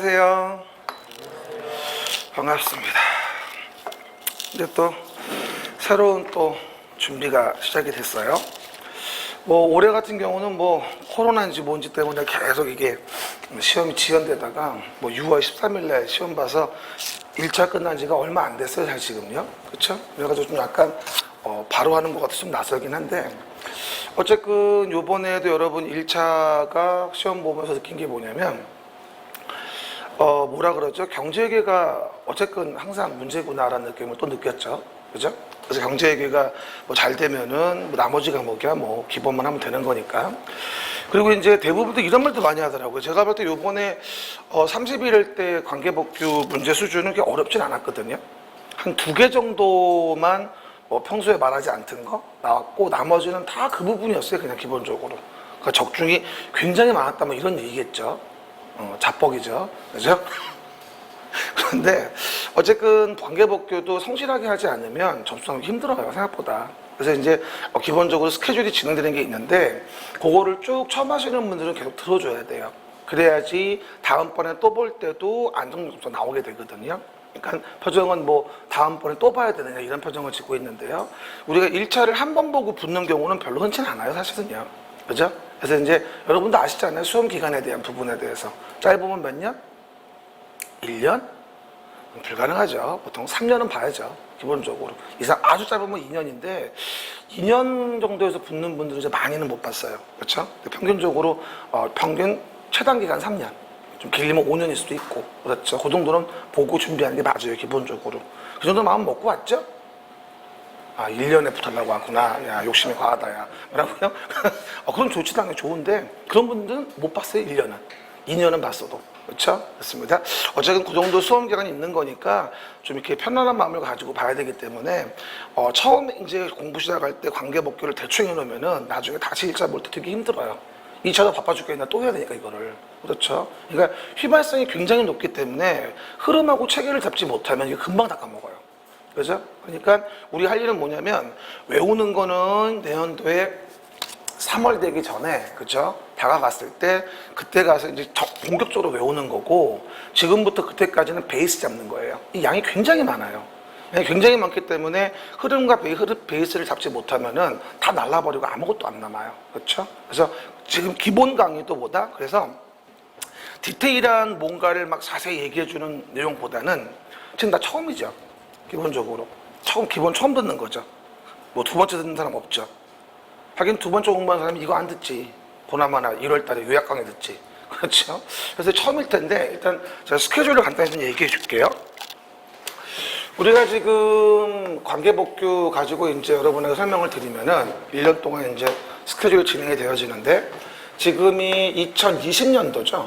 안녕하세요. 반갑습니다. 이제 또 새로운 또 준비가 시작이 됐어요. 올해 같은 경우는 코로나인지 뭔지 때문에 계속 이게 시험이 지연되다가 6월 13일 날 시험 봐서 1차 끝난 지가 얼마 안 됐어요, 사실 지금요. 그쵸? 그래가지고 좀 약간 바로 하는 것 같아서 좀 낯설긴 한데, 어쨌든 요번에도 여러분 1차가 시험 보면서 느낀 게 뭐냐면, 뭐라 그러죠? 경제회계가 어쨌든 항상 문제구나라는 느낌을 또 느꼈죠. 그죠? 그래서 경제회계가 잘 되면은 나머지 과목이야 기본만 하면 되는 거니까. 그리고 이제 대부분도 이런 말도 많이 하더라고요. 제가 볼 때 요번에 31일 때 관계법규 문제 수준은 그렇게 어렵진 않았거든요. 한 2개 정도만 평소에 말하지 않던 거 나왔고, 나머지는 다 그 부분이었어요. 그냥 기본적으로. 그러니까 적중이 굉장히 많았다 이런 얘기겠죠. 자뻑이죠. 그죠? 그런데 어쨌든 관계법규도 성실하게 하지 않으면 접수하기 힘들어요, 생각보다. 그래서 이제 기본적으로 스케줄이 진행되는 게 있는데, 그거를 쭉 처음 하시는 분들은 계속 들어줘야 돼요. 그래야지 다음번에 또 볼 때도 안정적으로 나오게 되거든요. 그러니까 표정은 다음번에 또 봐야 되느냐 이런 표정을 짓고 있는데요. 우리가 1차를 한 번 보고 붙는 경우는 별로 흔치는 않아요, 사실은요. 그죠? 그래서 이제 여러분도 아시잖아요. 수험 기간에 대한 부분에 대해서. 짧으면 몇 년? 1년? 불가능하죠. 보통 3년은 봐야죠. 기본적으로. 이상 아주 짧으면 2년인데 2년 정도에서 붙는 분들은 이제 많이는 못 봤어요. 그렇죠? 평균적으로 평균 최단 기간 3년. 좀 길리면 5년일 수도 있고. 그렇죠? 그 정도는 보고 준비하는 게 맞아요. 기본적으로. 그 정도 마음 먹고 왔죠? 1년에 붙으려고 왔구나. 야, 욕심이 과하다, 야. 뭐라고요? 그럼 좋지, 당연히 좋은데, 그런 분들은 못 봤어요, 1년은. 2년은 봤어도. 그렇죠? 그렇습니다. 어쨌든 그 정도 수험 기간이 있는 거니까 좀 이렇게 편안한 마음을 가지고 봐야 되기 때문에, 처음에 이제 공부 시작할 때 관계법규를 대충 해놓으면은 나중에 다시 1차 볼 때 되게 힘들어요. 2차도 바빠 죽겠나 또 해야 되니까, 이거를. 그렇죠? 그러니까 휘발성이 굉장히 높기 때문에 흐름하고 체계를 잡지 못하면 이게 금방 다 까먹어요. 그죠? 그러니까 우리 할 일은 뭐냐면, 외우는 거는 내년도에 3월 되기 전에, 그죠? 다가갔을 때, 그때 가서 이제 본격적으로 외우는 거고, 지금부터 그때까지는 베이스 잡는 거예요. 이 양이 굉장히 많아요. 양이 굉장히 많기 때문에 흐름과 베이스를 잡지 못하면은 다 날라버리고 아무것도 안 남아요. 그렇죠? 그래서 지금 기본 강의도 보다, 그래서 디테일한 뭔가를 막 자세히 얘기해주는 내용보다는 지금 다 처음이죠. 기본적으로. 기본 처음 듣는 거죠. 두 번째 듣는 사람 없죠. 하긴 두 번째 공부하는 사람이 이거 안 듣지. 보나마나 1월 달에 요약 강의 듣지. 그렇죠? 그래서 처음일 텐데, 일단 제가 스케줄을 간단히 좀 얘기해 줄게요. 우리가 지금 관계법규 가지고 이제 여러분에게 설명을 드리면은 1년 동안 이제 스케줄이 진행이 되어지는데, 지금이 2020년도죠.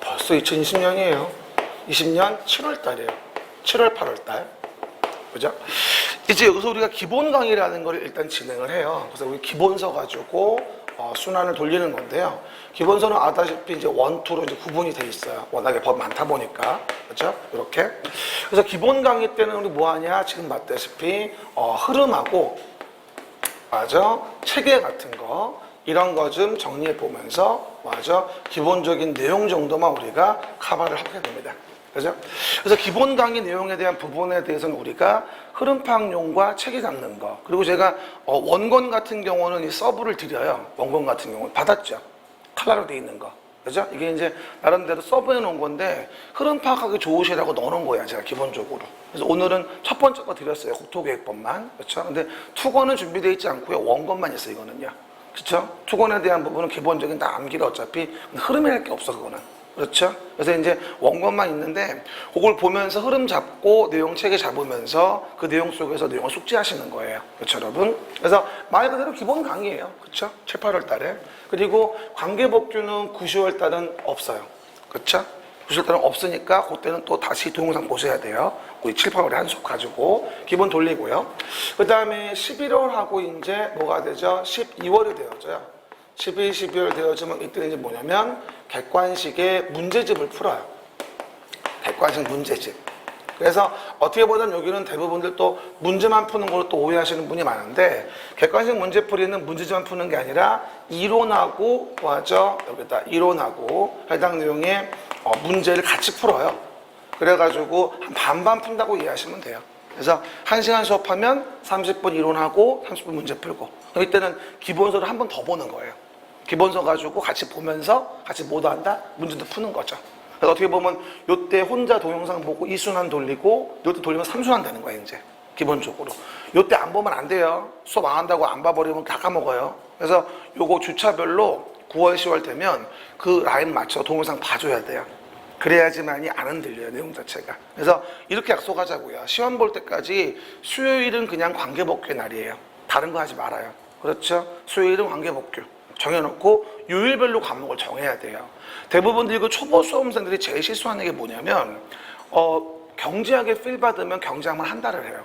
벌써 2020년이에요. 20년 7월 달이에요. 7월, 8월 달. 그죠? 이제 여기서 우리가 기본 강의라는 걸 일단 진행을 해요. 그래서 우리 기본서 가지고 순환을 돌리는 건데요. 기본서는 아다시피 이제 1, 2로 이제 구분이 돼 있어요. 워낙에 법 많다 보니까. 그죠? 이렇게. 그래서 기본 강의 때는 우리 뭐 하냐? 지금 봤다시피 흐름하고, 체계 같은 거, 이런 거 좀 정리해 보면서, 기본적인 내용 정도만 우리가 커버를 하게 됩니다. 그죠? 그래서 기본 강의 내용에 대한 부분에 대해서는 우리가 흐름 파악용과 체계 잡는 거, 그리고 제가 원본 같은 경우는 이 서브를 드려요. 원본 같은 경우는 받았죠. 칼라로 되어 있는 거. 그죠? 이게 이제 나름대로 서브해 놓은 건데 흐름 파악하기 좋으시라고 넣어놓은 거야, 제가 기본적으로. 그래서 오늘은 첫 번째 거 드렸어요. 국토계획법만. 그렇죠? 근데 투권은 준비되어 있지 않고요. 원권만 있어요, 이거는요. 그렇죠? 투권에 대한 부분은 기본적인 다 암기가 어차피 흐름이랄 게 없어, 그거는. 그렇죠? 그래서 이제 원권만 있는데, 그걸 보면서 흐름 잡고 내용 체계 잡으면서 그 내용 속에서 내용을 숙지하시는 거예요. 그렇죠, 여러분? 그래서 말 그대로 기본 강의예요. 그렇죠? 7, 8월 달에. 그리고 관계법규는 9, 10월 달은 없어요. 그렇죠? 9, 10월 달은 없으니까 그때는 또 다시 동영상 보셔야 돼요. 우리 7, 8월에 한 수업 가지고 기본 돌리고요. 그 다음에 11월하고 이제 뭐가 되죠? 12월이 되어져요. 11, 12월 되어지면 이때는 이제 뭐냐면 객관식의 문제집을 풀어요. 객관식 문제집. 그래서 어떻게 보면 여기는 대부분들 또 문제만 푸는 걸로 또 오해하시는 분이 많은데, 객관식 문제풀이는 문제집만 푸는 게 아니라 이론하고 여기다 이론하고 해당 내용의 문제를 같이 풀어요. 그래가지고 한 반반 푼다고 이해하시면 돼요. 그래서 1시간 수업하면 30분 이론하고 30분 문제 풀고, 이때는 기본서를 한 번 더 보는 거예요. 기본서 가지고 같이 보면서 같이 모두한다 문제도 푸는 거죠. 그래서 어떻게 보면 요때 혼자 동영상 보고 2순환 돌리고 요때 돌리면 3순환 되는 거예요. 이제 기본적으로 요때 안 보면 안 돼요. 수업 안 한다고 안 봐버리면 다 까먹어요. 그래서 요거 주차별로 9월 10월 되면 그 라인 맞춰 동영상 봐줘야 돼요. 그래야지만이 안 흔들려요, 내용 자체가. 그래서 이렇게 약속하자고요. 시험 볼 때까지 수요일은 그냥 관계복귀의 날이에요. 다른 거 하지 말아요. 그렇죠? 수요일은 관계복귀 정해놓고 요일별로 과목을 정해야 돼요. 대부분들이 그 초보 수험생들이 제일 실수하는 게 뭐냐면 경제학에 필 받으면 경제학만 한 달을 해요.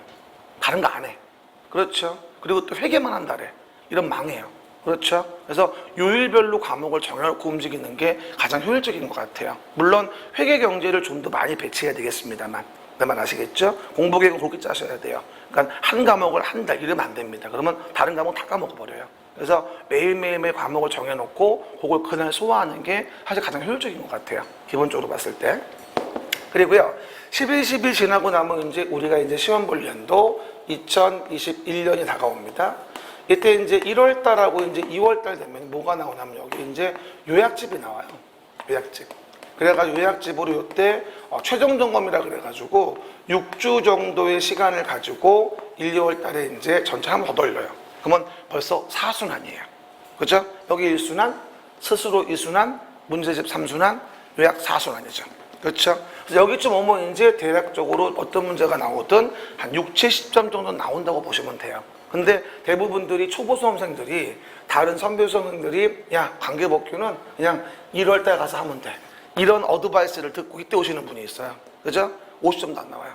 다른 거 안 해. 그렇죠? 그리고 또 회계만 한 달에. 이런 망해요. 그렇죠? 그래서 요일별로 과목을 정해놓고 움직이는 게 가장 효율적인 것 같아요. 물론 회계 경제를 좀 더 많이 배치해야 되겠습니다만, 내 말 아시겠죠? 공부 계획은 그렇게 짜셔야 돼요. 그러니까 한 과목을 한 달 이러면 안 됩니다. 그러면 다른 과목 다 까먹어버려요. 그래서 매일매일 과목을 정해놓고 그걸 그날 소화하는 게 사실 가장 효율적인 것 같아요. 기본적으로 봤을 때. 그리고요, 11, 12 지나고 나면 이제 우리가 이제 시험 볼 연도 2021년이 다가옵니다. 이때 이제 1월 달하고 이제 2월 달 되면 뭐가 나오냐면 여기 이제 요약집이 나와요. 요약집. 그래가지고 요약집으로 이때 최종 점검이라 그래가지고 6주 정도의 시간을 가지고 1, 2월 달에 이제 전체 한번 더 돌려요. 그러면 벌써 4순환이에요. 그죠? 여기 1순환, 스스로 2순환, 문제집 3순환, 요약 4순환이죠. 그렇죠? 그래서 여기쯤 오면 이제 대략적으로 어떤 문제가 나오든 한 6, 70점 정도 나온다고 보시면 돼요. 근데 대부분들이 초보 수험생들이 다른 선배 수험생들이 야 관계복귀는 그냥 1월 달 가서 하면 돼. 이런 어드바이스를 듣고 이때 오시는 분이 있어요. 그죠? 50점도 안 나와요.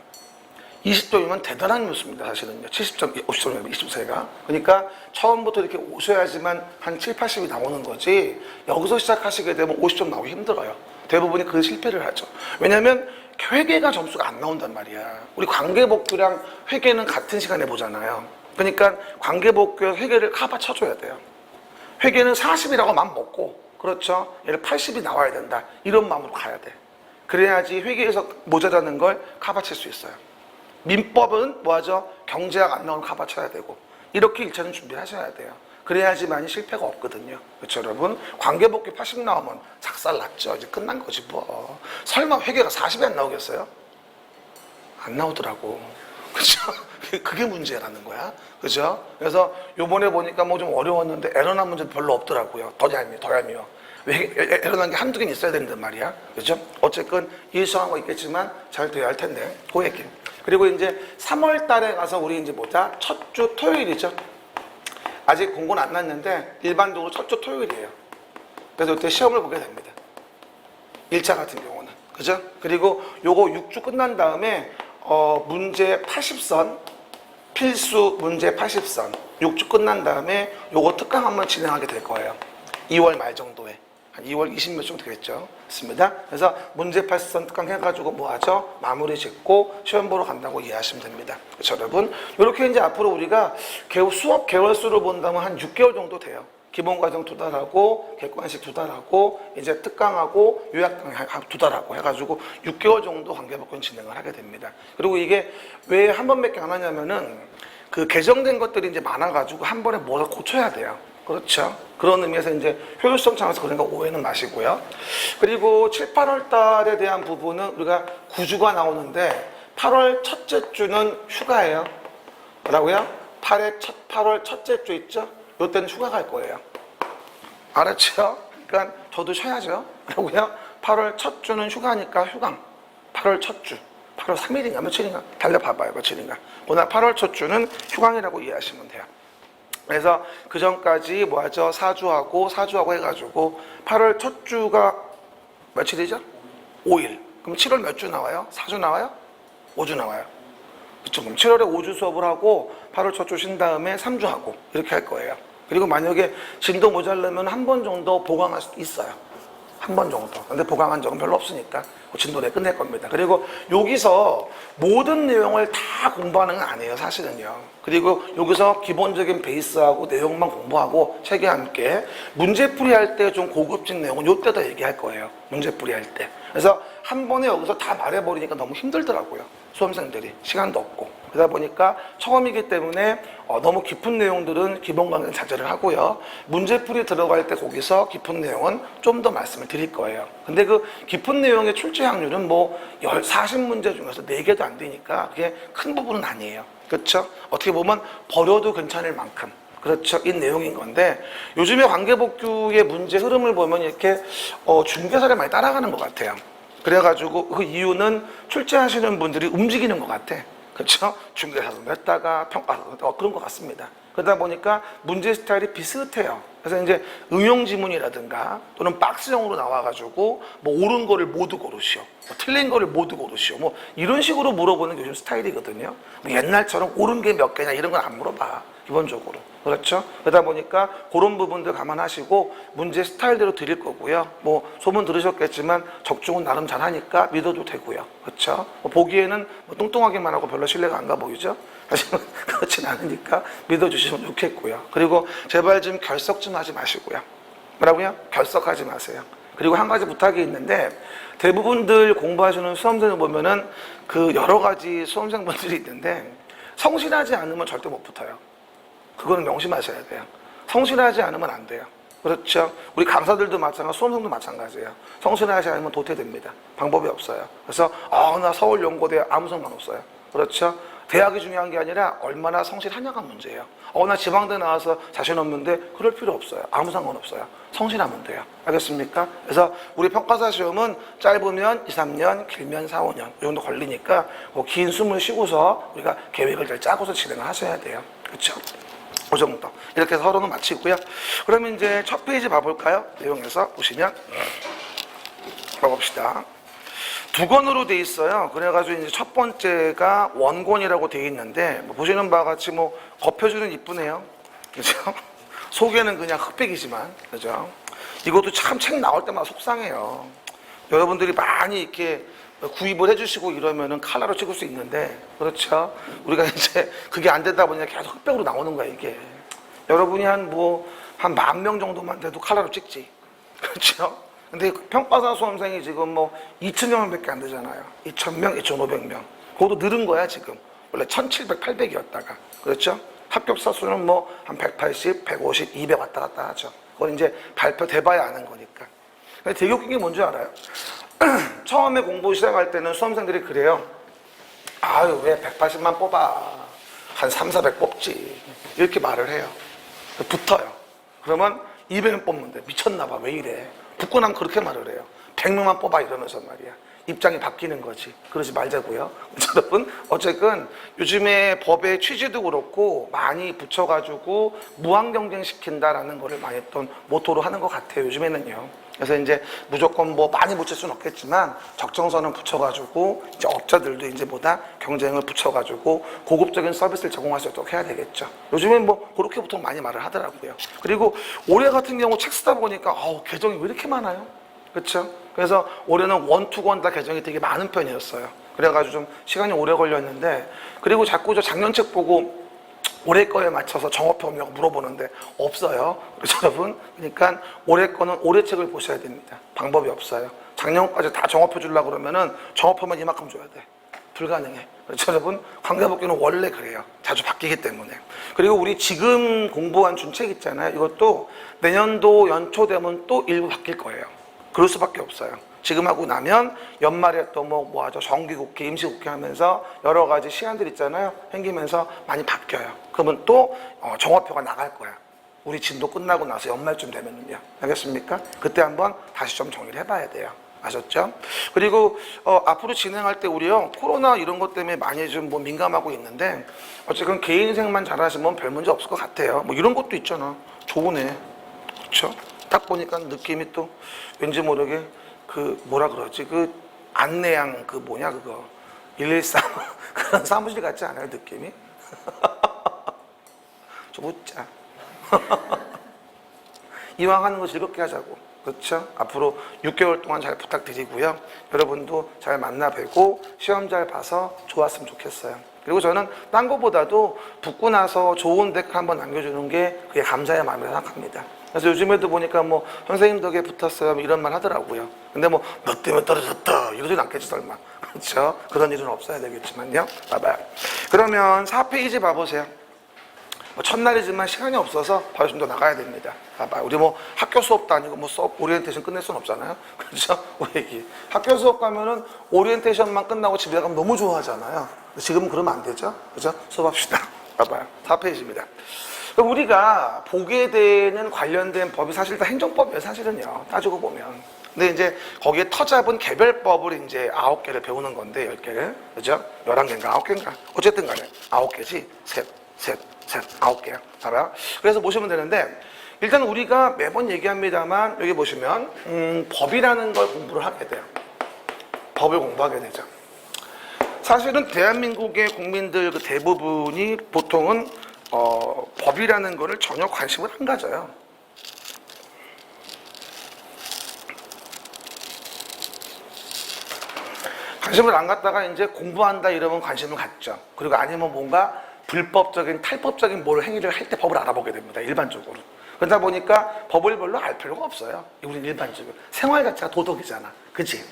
20점이면 대단한 뉴스입니다. 사실은요. 70점, 50점이면 20점세가. 그러니까 처음부터 이렇게 오셔야지만 한 7, 80이 나오는 거지 여기서 시작하시게 되면 50점 나오기 힘들어요. 대부분이 그 실패를 하죠. 왜냐하면 회계가 점수가 안 나온단 말이야. 우리 관계복귀랑 회계는 같은 시간에 보잖아요. 그러니까 관계복귀와 회계를 커버 쳐줘야 돼요. 회계는 40이라고 마음 먹고, 그렇죠? 얘를 80이 나와야 된다. 이런 마음으로 가야 돼. 그래야지 회계에서 모자라는 걸 커버 칠 수 있어요. 민법은 뭐하죠? 경제학 안 나오면 커버 쳐야 되고, 이렇게 1차는 준비를 하셔야 돼요. 그래야지만이 실패가 없거든요. 그렇죠, 여러분? 관계복귀 80 나오면 작살 났죠. 이제 끝난 거지 뭐. 설마 회계가 40이 안 나오겠어요? 안 나오더라고. 그죠? 그게 문제라는 거야. 그죠? 그래서 요번에 보니까 뭐 좀 어려웠는데 에러난 문제도 별로 없더라고요. 더 얄미워. 왜 에러난 게 한두 개는 있어야 되는데 말이야. 그죠? 어쨌든 일수한 거 있겠지만 잘 돼야 할 텐데. 그 얘기. 그리고 이제 3월 달에 가서 우리 이제 뭐자? 첫 주 토요일이죠. 아직 공고는 안 났는데 일반적으로 첫 주 토요일이에요. 그래서 그때 시험을 보게 됩니다. 1차 같은 경우는. 그죠? 그리고 요거 6주 끝난 다음에 문제 80선, 필수 문제 80선 6주 끝난 다음에 요거 특강 한번 진행하게 될 거예요. 2월 말 정도에. 한 2월 20몇 정도 되겠죠. 있습니다. 그래서 문제 80선 특강 해가지고 뭐 하죠? 마무리 짓고 시험 보러 간다고 이해하시면 됩니다. 그렇죠, 여러분? 이렇게 이제 앞으로 우리가 수업 개월수로 본다면 한 6개월 정도 돼요. 기본과정 2달하고 객관식 2달하고 이제 특강하고 요약 2달하고 해가지고 6개월 정도 관계복권 진행을 하게 됩니다. 그리고 이게 왜 한 번밖에 안 하냐면은 그 개정된 것들이 이제 많아가지고 한 번에 뭐가 고쳐야 돼요. 그렇죠. 그런 의미에서 이제 효율성 차원에서 그런 거 오해는 마시고요. 그리고 7, 8월 달에 대한 부분은 우리가 9주가 나오는데 8월 첫째 주는 휴가예요. 뭐라고요? 8월 첫째 주 있죠? 이때는 휴가 갈 거예요. 알았죠? 그러니까 저도 쉬어야죠. 그러고요. 8월 첫 주는 휴가니까 휴강. 8월 첫 주. 8월 3일인가 며칠인가 달려봐봐요. 며칠인가. 오늘 8월 첫 주는 휴강이라고 이해하시면 돼요. 그래서 그 전까지 뭐 하죠? 4주하고 해가지고 8월 첫 주가 며칠이죠? 5일. 그럼 7월 몇 주 나와요? 4주 나와요? 5주 나와요. 그쵸? 그럼 7월에 5주 수업을 하고 8월 첫 주 쉰 다음에 3주 하고 이렇게 할 거예요. 그리고 만약에 진도 모자르면 한 번 정도 보강할 수도 있어요. 한 번 정도. 근데 보강한 적은 별로 없으니까 진도 내 끝낼 겁니다. 그리고 여기서 모든 내용을 다 공부하는 건 아니에요, 사실은요. 그리고 여기서 기본적인 베이스하고 내용만 공부하고 책에 함께 문제풀이 할 때 좀 고급진 내용은 이때도 얘기할 거예요. 문제풀이 할 때. 그래서 한 번에 여기서 다 말해버리니까 너무 힘들더라고요. 수험생들이 시간도 없고. 그러다 보니까 처음이기 때문에 너무 깊은 내용들은 기본 강의는 자제를 하고요. 문제풀이 들어갈 때 거기서 깊은 내용은 좀 더 말씀을 드릴 거예요. 근데 그 깊은 내용의 출제 확률은 뭐 40문제 중에서 4개도 안 되니까 그게 큰 부분은 아니에요. 그렇죠? 어떻게 보면 버려도 괜찮을 만큼. 그렇죠. 이 내용인 건데 요즘에 관계복규의 문제 흐름을 보면 이렇게 중개사를 많이 따라가는 것 같아요. 그래가지고 그 이유는 출제하시는 분들이 움직이는 것 같아. 그렇죠? 중개사도 냈다가 평가사도 그런 것 같습니다. 그러다 보니까 문제 스타일이 비슷해요. 그래서 이제 응용 지문이라든가 또는 박스형으로 나와가지고 뭐 옳은 거를 모두 고르시오, 뭐 틀린 거를 모두 고르시오, 뭐 이런 식으로 물어보는 게 요즘 스타일이거든요. 뭐 옛날처럼 옳은 게 몇 개냐 이런 건 안 물어봐 기본적으로. 그렇죠? 그러다 보니까 그런 부분들 감안하시고 문제 스타일대로 드릴 거고요. 뭐 소문 들으셨겠지만 적중은 나름 잘하니까 믿어도 되고요. 그렇죠? 뭐 보기에는 뭐 뚱뚱하게만 하고 별로 신뢰가 안 가 보이죠? 하지만 그렇진 않으니까 믿어주시면 좋겠고요. 그리고 제발 좀 결석 좀 하지 마시고요. 뭐라고요? 결석하지 마세요. 그리고 한 가지 부탁이 있는데 대부분들 공부하시는 수험생을 보면은 그 여러 가지 수험생분들이 있는데 성실하지 않으면 절대 못 붙어요. 그거는 명심하셔야 돼요. 성실하지 않으면 안 돼요. 그렇죠? 우리 강사들도 마찬가지고 수험생도 마찬가지예요. 성실하지 않으면 도태됩니다. 방법이 없어요. 그래서 나 서울연고대 아무 상관없어요. 그렇죠? 대학이 중요한 게 아니라 얼마나 성실하냐가 문제예요. 나 지방대 나와서 자신 없는데 그럴 필요 없어요. 아무 상관없어요. 성실하면 돼요. 알겠습니까? 그래서 우리 평가사 시험은 짧으면 2, 3년, 길면 4, 5년 이 정도 걸리니까 긴 숨을 쉬고서 우리가 계획을 잘 짜고서 진행을 하셔야 돼요. 그렇죠? 그 정도. 이렇게 해서 서론은 마치고요. 그러면 이제 첫 페이지 봐볼까요? 내용에서 보시면 봐봅시다. 2권으로 돼 있어요. 그래가지고 이제 첫 번째가 원권이라고 돼 있는데 뭐 보시는 바와 같이 뭐 겉표지는 이쁘네요. 그죠? 속에는 그냥 흑백이지만, 그죠? 이것도 참 책 나올 때마다 속상해요. 여러분들이 많이 이렇게 구입을 해주시고 이러면은 칼라로 찍을 수 있는데, 그렇죠? 우리가 이제 그게 안 되다 보니까 계속 흑백으로 나오는 거야, 이게. 여러분이 한 10,000명 정도만 돼도 칼라로 찍지. 그렇죠? 근데 평가사 수험생이 지금 뭐 2,000명밖에 안 되잖아요. 2,000명, 2,500명. 그것도 늘은 거야, 지금. 원래 1,700, 800이었다가. 그렇죠? 합격자 수는 뭐 한 180, 150, 200 왔다 갔다 하죠. 그건 이제 발표돼봐야 아는 거니까. 근데 되게 웃긴 게 뭔지 알아요? 처음에 공부 시작할 때는 수험생들이 그래요. 아유, 왜 180만 뽑아? 한 3, 400 뽑지. 이렇게 말을 해요. 붙어요. 그러면 200명 뽑는데 미쳤나 봐. 왜 이래? 붙고 나면 그렇게 말을 해요. 100명만 뽑아 이러면서 말이야. 입장이 바뀌는 거지. 그러지 말자고요. 여러분 어쨌든 요즘에 법의 취지도 그렇고 많이 붙여가지고 무한 경쟁시킨다라는 거를 많이 또 모토로 하는 것 같아요. 요즘에는요. 그래서 이제 무조건 뭐 많이 붙일 수는 없겠지만 적정선은 붙여가지고 이제 업자들도 이제 보다 경쟁을 붙여가지고 고급적인 서비스를 제공할 수 있도록 해야 되겠죠. 요즘엔 뭐 그렇게 보통 많이 말을 하더라고요. 그리고 올해 같은 경우 책 쓰다 보니까 개정이 왜 이렇게 많아요? 그렇죠? 그래서 올해는 1, 2권 다 개정이 되게 많은 편이었어요. 그래가지고 좀 시간이 오래 걸렸는데, 그리고 자꾸 저 작년 책 보고 올해 거에 맞춰서 정업표 없냐고 물어보는데 없어요. 그래서 여러분, 그러니까 올해 거는 올해 책을 보셔야 됩니다. 방법이 없어요. 작년까지 다 정업표 주려고 그러면은 정업표만 이만큼 줘야 돼. 불가능해. 그렇죠, 여러분? 관계복귀는 원래 그래요. 자주 바뀌기 때문에. 그리고 우리 지금 공부한 준책 있잖아요. 이것도 내년도 연초 되면 또 일부 바뀔 거예요. 그럴 수밖에 없어요. 지금 하고 나면 연말에 또 뭐 하죠? 정기국회, 임시국회 하면서 여러 가지 시간들 있잖아요. 생기면서 많이 바뀌어요. 그러면 또 정화표가 나갈 거야. 우리 진도 끝나고 나서 연말쯤 되면은요. 알겠습니까? 그때 한번 다시 좀 정리를 해봐야 돼요. 아셨죠? 그리고 앞으로 진행할 때 우리요 코로나 이런 것 때문에 많이 좀 뭐 민감하고 있는데 어쨌든 개인 생만 잘하시면 별 문제 없을 것 같아요. 뭐 이런 것도 있잖아. 좋으네. 그렇죠? 딱 보니까 느낌이 또 왠지 모르게 그 뭐라 그러지? 그 안내양 그 뭐냐 그거 113 그런 사무실 같지 않아요? 느낌이? 좀 웃자. 이왕 하는 거 즐겁게 하자고. 그렇죠? 앞으로 6개월 동안 잘 부탁드리고요. 여러분도 잘 만나 뵈고 시험 잘 봐서 좋았으면 좋겠어요. 그리고 저는 딴 거보다도 붙고 나서 좋은 댓글 한번 남겨주는 게 그게 감사의 마음이라고 생각합니다. 그래서 요즘에도 보니까 뭐 선생님 덕에 붙었어요 뭐 이런 말 하더라고요. 근데 뭐 너 때문에 떨어졌다 이러진 않겠지 설마. 그렇죠? 그런 일은 없어야 되겠지만요. 봐봐요. 그러면 4페이지 봐보세요. 뭐 첫날이지만 시간이 없어서 바로 좀 더 나가야 됩니다. 봐봐. 우리 뭐 학교 수업도 아니고 뭐 수업 오리엔테이션 끝낼 수는 없잖아요. 그렇죠? 우리 얘기. 학교 수업 가면은 오리엔테이션만 끝나고 집에 가면 너무 좋아하잖아요. 지금은 그러면 안 되죠? 그죠? 수업합시다. 봐봐요. 4페이지입니다. 우리가 보게 되는 관련된 법이 사실 다 행정법이에요, 사실은요. 따지고 보면. 근데 이제 거기에 터잡은 개별법을 이제 9개를 배우는 건데, 10개를. 그죠? 11개인가, 9개인가. 어쨌든 간에 9개지. 셋, 9개야. 봐봐요. 그래서 보시면 되는데, 일단 우리가 매번 얘기합니다만, 여기 보시면, 법이라는 걸 공부를 하게 돼요. 법을 공부하게 되죠. 사실은 대한민국의 국민들 그 대부분이 보통은 법이라는 거를 전혀 관심을 안 가져요. 관심을 안 갖다가 이제 공부한다 이러면 관심을 갖죠. 그리고 아니면 뭔가 불법적인 탈법적인 뭘 행위를 할 때 법을 알아보게 됩니다. 일반적으로. 그러다 보니까 법을 별로 알 필요가 없어요. 우리는 일반적으로. 생활 자체가 도덕이잖아. 그치?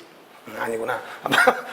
아니구나.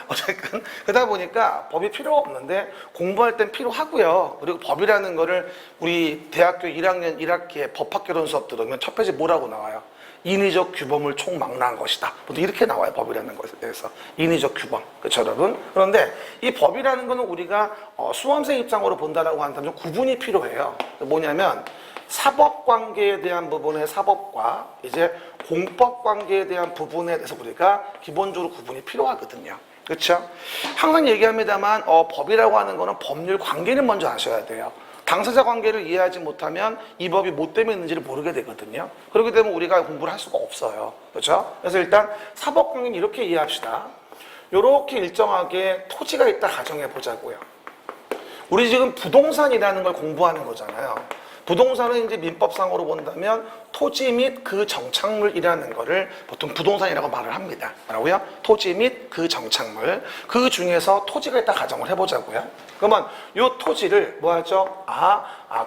어쨌든 그러다 보니까 법이 필요가 없는데 공부할 땐 필요하고요. 그리고 법이라는 거를 우리 대학교 1학년 1학기에 법학개론 수업 들으면 첫 페이지 뭐라고 나와요? 인위적 규범을 총망라한 것이다. 보통 이렇게 나와요. 법이라는 것에 대해서. 인위적 규범. 그렇죠, 여러분? 그런데 이 법이라는 거는 우리가 수험생 입장으로 본다라고 한다면 구분이 필요해요. 뭐냐면 사법관계에 대한 부분의 사법과 이제 공법관계에 대한 부분에 대해서 우리가 기본적으로 구분이 필요하거든요. 그렇죠? 항상 얘기합니다만 법이라고 하는 거는 법률 관계를 먼저 아셔야 돼요. 당사자 관계를 이해하지 못하면 이 법이 뭐 때문에 있는지를 모르게 되거든요. 그렇게 되면 우리가 공부를 할 수가 없어요. 그렇죠? 그래서 일단 사법관계는 이렇게 이해합시다. 이렇게 일정하게 토지가 있다 가정해 보자고요. 우리 지금 부동산이라는 걸 공부하는 거잖아요. 부동산은 이제 민법상으로 본다면 토지 및 그 정착물이라는 거를 보통 부동산이라고 말을 합니다. 뭐라고요? 토지 및 그 정착물. 그 중에서 토지가 있다 가정을 해보자고요. 그러면 이 토지를 뭐 하죠?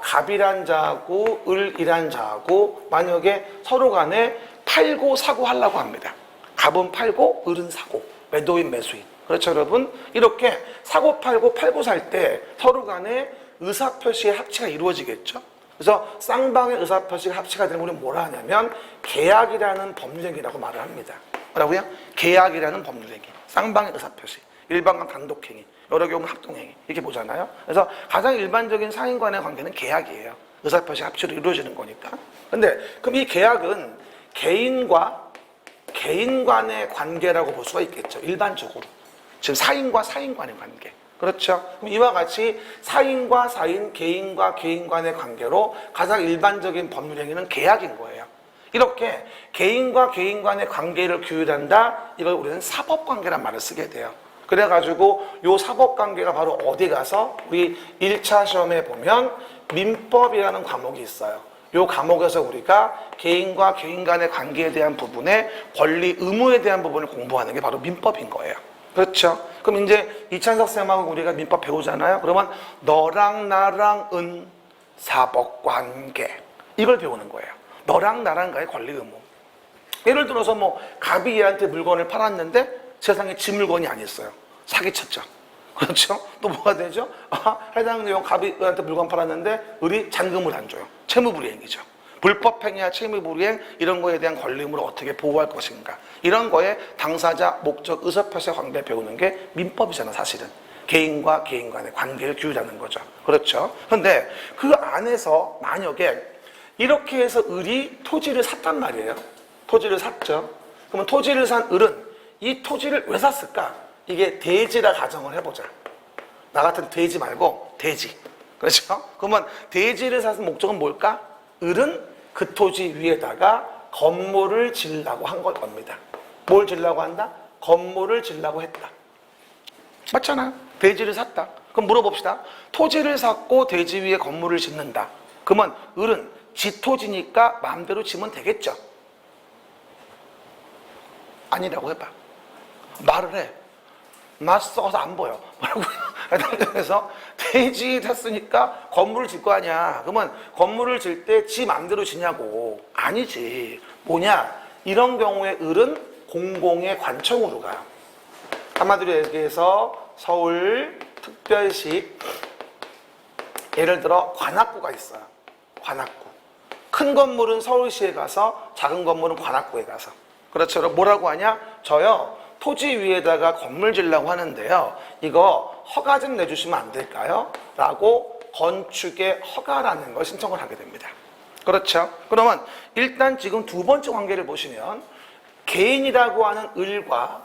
갑이란 자하고 을이란 자하고 만약에 서로 간에 팔고 사고 하려고 합니다. 갑은 팔고 을은 사고. 매도인 매수인. 그렇죠, 여러분? 이렇게 사고 팔고 살 때 서로 간에 의사표시의 합치가 이루어지겠죠? 그래서 쌍방의 의사표시가 합치가 되는 우리는 뭐라 하냐면 계약이라는 법률행위라고 말을 합니다. 뭐라고요? 계약이라는 법률행위. 쌍방의 의사표시. 일반관 단독행위. 여러 경우는 합동행위. 이렇게 보잖아요. 그래서 가장 일반적인 상인 간의 관계는 계약이에요. 의사표시 합치로 이루어지는 거니까. 근데 그럼 이 계약은 개인과 개인 간의 관계라고 볼 수가 있겠죠. 일반적으로. 지금 사인과 사인 간의 관계. 그렇죠. 그럼 이와 같이 사인과 사인, 개인과 개인 간의 관계로 가장 일반적인 법률 행위는 계약인 거예요. 이렇게 개인과 개인 간의 관계를 규율한다. 이걸 우리는 사법관계란 말을 쓰게 돼요. 그래가지고 이 사법관계가 바로 어디 가서 우리 1차 시험에 보면 민법이라는 과목이 있어요. 이 과목에서 우리가 개인과 개인 간의 관계에 대한 부분에 권리, 의무에 대한 부분을 공부하는 게 바로 민법인 거예요. 그렇죠? 그럼 이제 이찬석 쌤하고 우리가 민법 배우잖아요. 그러면 너랑 나랑은 사법관계 이걸 배우는 거예요. 너랑 나랑과의 권리 의무. 예를 들어서 뭐 갑이 얘한테 물건을 팔았는데 세상에 지 물건이 아니었어요. 사기쳤죠. 그렇죠? 또 뭐가 되죠? 해당 내용 갑이 을한테 물건 팔았는데 을이 잔금을 안 줘요. 채무불이행이죠. 불법행위와 채무불이행 이런 거에 대한 권리 의무를 어떻게 보호할 것인가 이런 거에 당사자, 목적, 의사표시의 관계를 배우는 게 민법이잖아. 사실은 개인과 개인 간의 관계를 규율하는 거죠. 그렇죠? 그런데 그 안에서 만약에 이렇게 해서 을이 토지를 샀단 말이에요. 토지를 샀죠. 그러면 토지를 산 을은 이 토지를 왜 샀을까? 이게 대지라 가정을 해보자. 나 같은 돼지 말고 돼지. 그렇죠? 그러면 돼지를 샀은 목적은 뭘까? 을은 그 토지 위에다가 건물을 지으려고 한 겁니다. 뭘 지으려고 한다? 건물을 지으려고 했다. 맞잖아. 돼지를 샀다. 그럼 물어봅시다. 토지를 샀고 돼지 위에 건물을 짓는다. 그러면 을은 지 토지니까 마음대로 지면 되겠죠? 아니라고 해봐. 말을 해. 맛 썩어서 안 보여. 뭐라고요? 그래서 대지 했으니까 건물을 질 거 아니야. 그러면 건물을 질 때 지 맘대로 지냐고. 아니지. 뭐냐? 이런 경우에 을은 공공의 관청으로 가요. 한마디로 얘기해서 서울특별시 예를 들어 관악구가 있어요. 관악구. 큰 건물은 서울시에 가서 작은 건물은 관악구에 가서. 그렇죠. 뭐라고 하냐? 저요 토지 위에다가 건물 지으려고 하는데요. 이거 허가 좀 내주시면 안 될까요? 라고 건축의 허가라는 걸 신청을 하게 됩니다. 그렇죠. 그러면 일단 지금 두 번째 관계를 보시면 개인이라고 하는 을과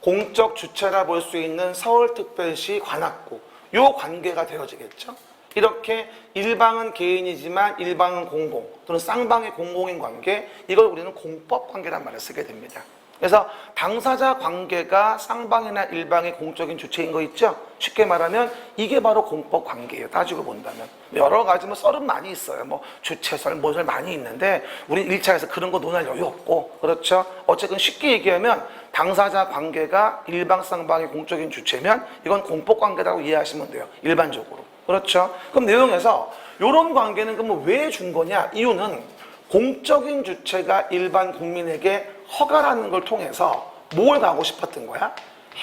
공적 주체라 볼 수 있는 서울특별시 관악구 요 관계가 되어지겠죠. 이렇게 일방은 개인이지만 일방은 공공 또는 쌍방의 공공인 관계, 이걸 우리는 공법 관계란 말을 쓰게 됩니다. 그래서 당사자 관계가 쌍방이나 일방의 공적인 주체인 거 있죠? 쉽게 말하면 이게 바로 공법 관계예요. 따지고 본다면. 여러 가지 썰은 많이 있어요. 주체설, 뭐설 많이 있는데 우리 1차에서 그런 거 논할 여유 없고, 그렇죠? 어쨌든 쉽게 얘기하면 당사자 관계가 일방 쌍방의 공적인 주체면 이건 공법 관계라고 이해하시면 돼요. 일반적으로. 그렇죠? 그럼 내용에서 이런 관계는 그럼 왜 준 거냐? 이유는 공적인 주체가 일반 국민에게 허가라는 걸 통해서 뭘 가고 싶었던 거야?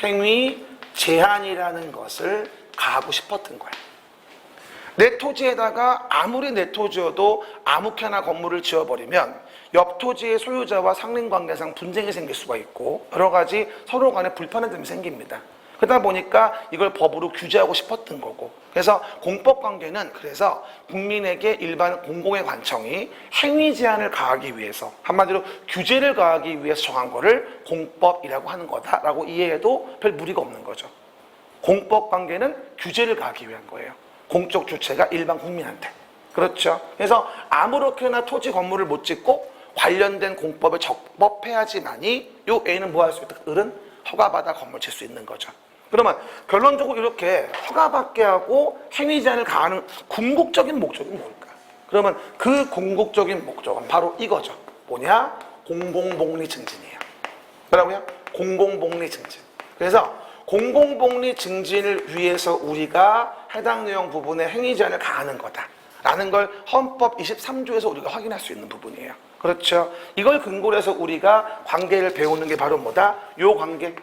행위 제한이라는 것을 가하고 싶었던 거야. 내 토지에다가 아무리 내 토지여도 아무렇게나 건물을 지어버리면 옆 토지의 소유자와 상린관계상 분쟁이 생길 수가 있고 여러 가지 서로 간에 불편한 점이 생깁니다. 그러다 보니까 이걸 법으로 규제하고 싶었던 거고, 그래서 공법관계는 그래서 국민에게 일반 공공의 관청이 행위 제한을 가하기 위해서, 한마디로 규제를 가하기 위해서 정한 거를 공법이라고 하는 거다라고 이해해도 별 무리가 없는 거죠. 공법관계는 규제를 가하기 위한 거예요. 공적 주체가 일반 국민한테. 그렇죠. 그래서 아무렇게나 토지 건물을 못 짓고 관련된 공법에 적법해야지만이 요 A는 뭐 할 수 있다? 을은 허가받아 건물 질 수 있는 거죠. 그러면 결론적으로 이렇게 허가받게 하고 행위 제한을 가하는 궁극적인 목적이 뭘까? 그러면 그 궁극적인 목적은 바로 이거죠. 뭐냐? 공공복리 증진이에요. 뭐라고요? 공공복리 증진. 그래서 공공복리 증진을 위해서 우리가 해당 내용 부분에 행위 제한을 가하는 거다라는 걸 헌법 23조에서 우리가 확인할 수 있는 부분이에요. 그렇죠. 이걸 근거로 해서 우리가 관계를 배우는 게 바로 뭐다? 요 관계.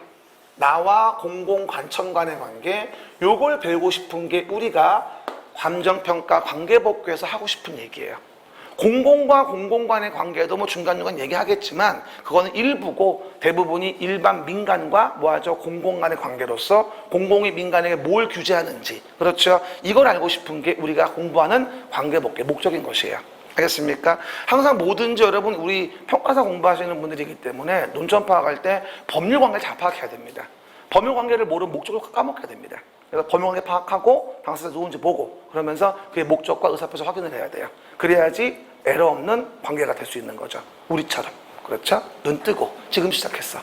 나와 공공관청 간의 관계. 요걸 배우고 싶은 게 우리가 감정평가 관계법규에서 하고 싶은 얘기예요. 공공과 공공 간의 관계도 중간중간 얘기하겠지만 그거는 일부고 대부분이 일반 민간과 뭐하죠? 공공 간의 관계로서 공공이 민간에게 뭘 규제하는지, 그렇죠? 이걸 알고 싶은 게 우리가 공부하는 관계법규의 목적인 것이에요. 알겠습니까? 항상 뭐든지 여러분 우리 평가사 공부하시는 분들이기 때문에 논점 파악할 때 법률 관계를 잘 파악해야 됩니다. 법률 관계를 모르면 목적을 까먹게 됩니다. 그래서 법률 관계 파악하고 당사자 누군지 보고 그러면서 그의 목적과 의사표시 확인을 해야 돼요. 그래야지 에러 없는 관계가 될 수 있는 거죠. 우리처럼. 그렇죠? 눈 뜨고 지금 시작했어.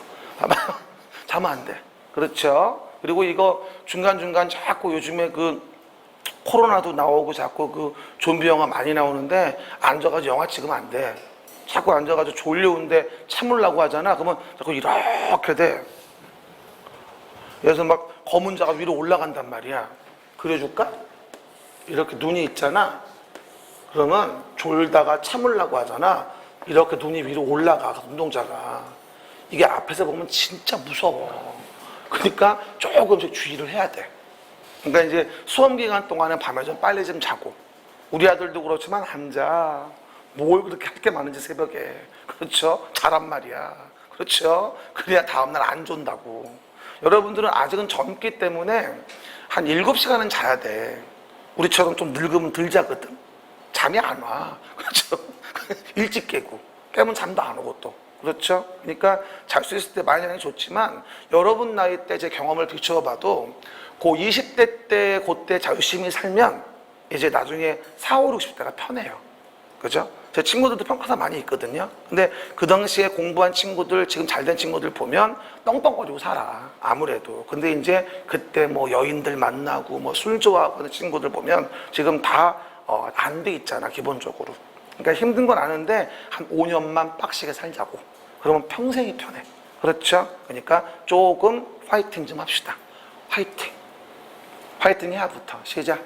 자면 안 돼. 그렇죠? 그리고 이거 중간중간 자꾸 요즘에 코로나도 나오고 자꾸 좀비 영화 많이 나오는데 앉아가지고 영화 찍으면 안 돼. 자꾸 앉아가지고 졸려오는데 참으려고 하잖아. 그러면 자꾸 이렇게 돼. 그래서 막 검은 자가 위로 올라간단 말이야. 그려줄까? 이렇게 눈이 있잖아. 그러면 졸다가 참으려고 하잖아. 이렇게 눈이 위로 올라가, 운동자가. 이게 앞에서 보면 진짜 무서워. 그러니까 조금씩 주의를 해야 돼. 그러니까 이제 수험 기간 동안에 밤에 좀 빨리 좀 자고, 우리 아들도 그렇지만 앉아. 뭘 그렇게 할 게 많은지 새벽에. 그렇죠? 자란 말이야. 그렇죠? 그래야 다음날 안 존다고. 여러분들은 아직은 젊기 때문에 한 7시간은 자야 돼. 우리처럼 좀 늙으면 덜 자거든. 잠이 안 와. 그렇죠? 일찍 깨면 잠도 안 오고 또. 그렇죠? 그러니까 잘 수 있을 때 많이 자는 게 좋지만 여러분 나이 때 제 경험을 비추어봐도 그 20대 때 그때 열심히 살면 이제 나중에 40, 60대가 편해요. 그죠? 제 친구들도 평가사 많이 있거든요. 근데 그 당시에 공부한 친구들, 지금 잘된 친구들 보면 떵떵거리고 살아. 아무래도. 근데 이제 그때 여인들 만나고 술 좋아하고 하는 친구들 보면 지금 다 안 돼 있잖아, 기본적으로. 그러니까 힘든 건 아는데 한 5년만 빡시게 살자고. 그러면 평생이 편해. 그렇죠? 그러니까 조금 화이팅 좀 합시다. 화이팅. 화이팅이야부터 시작.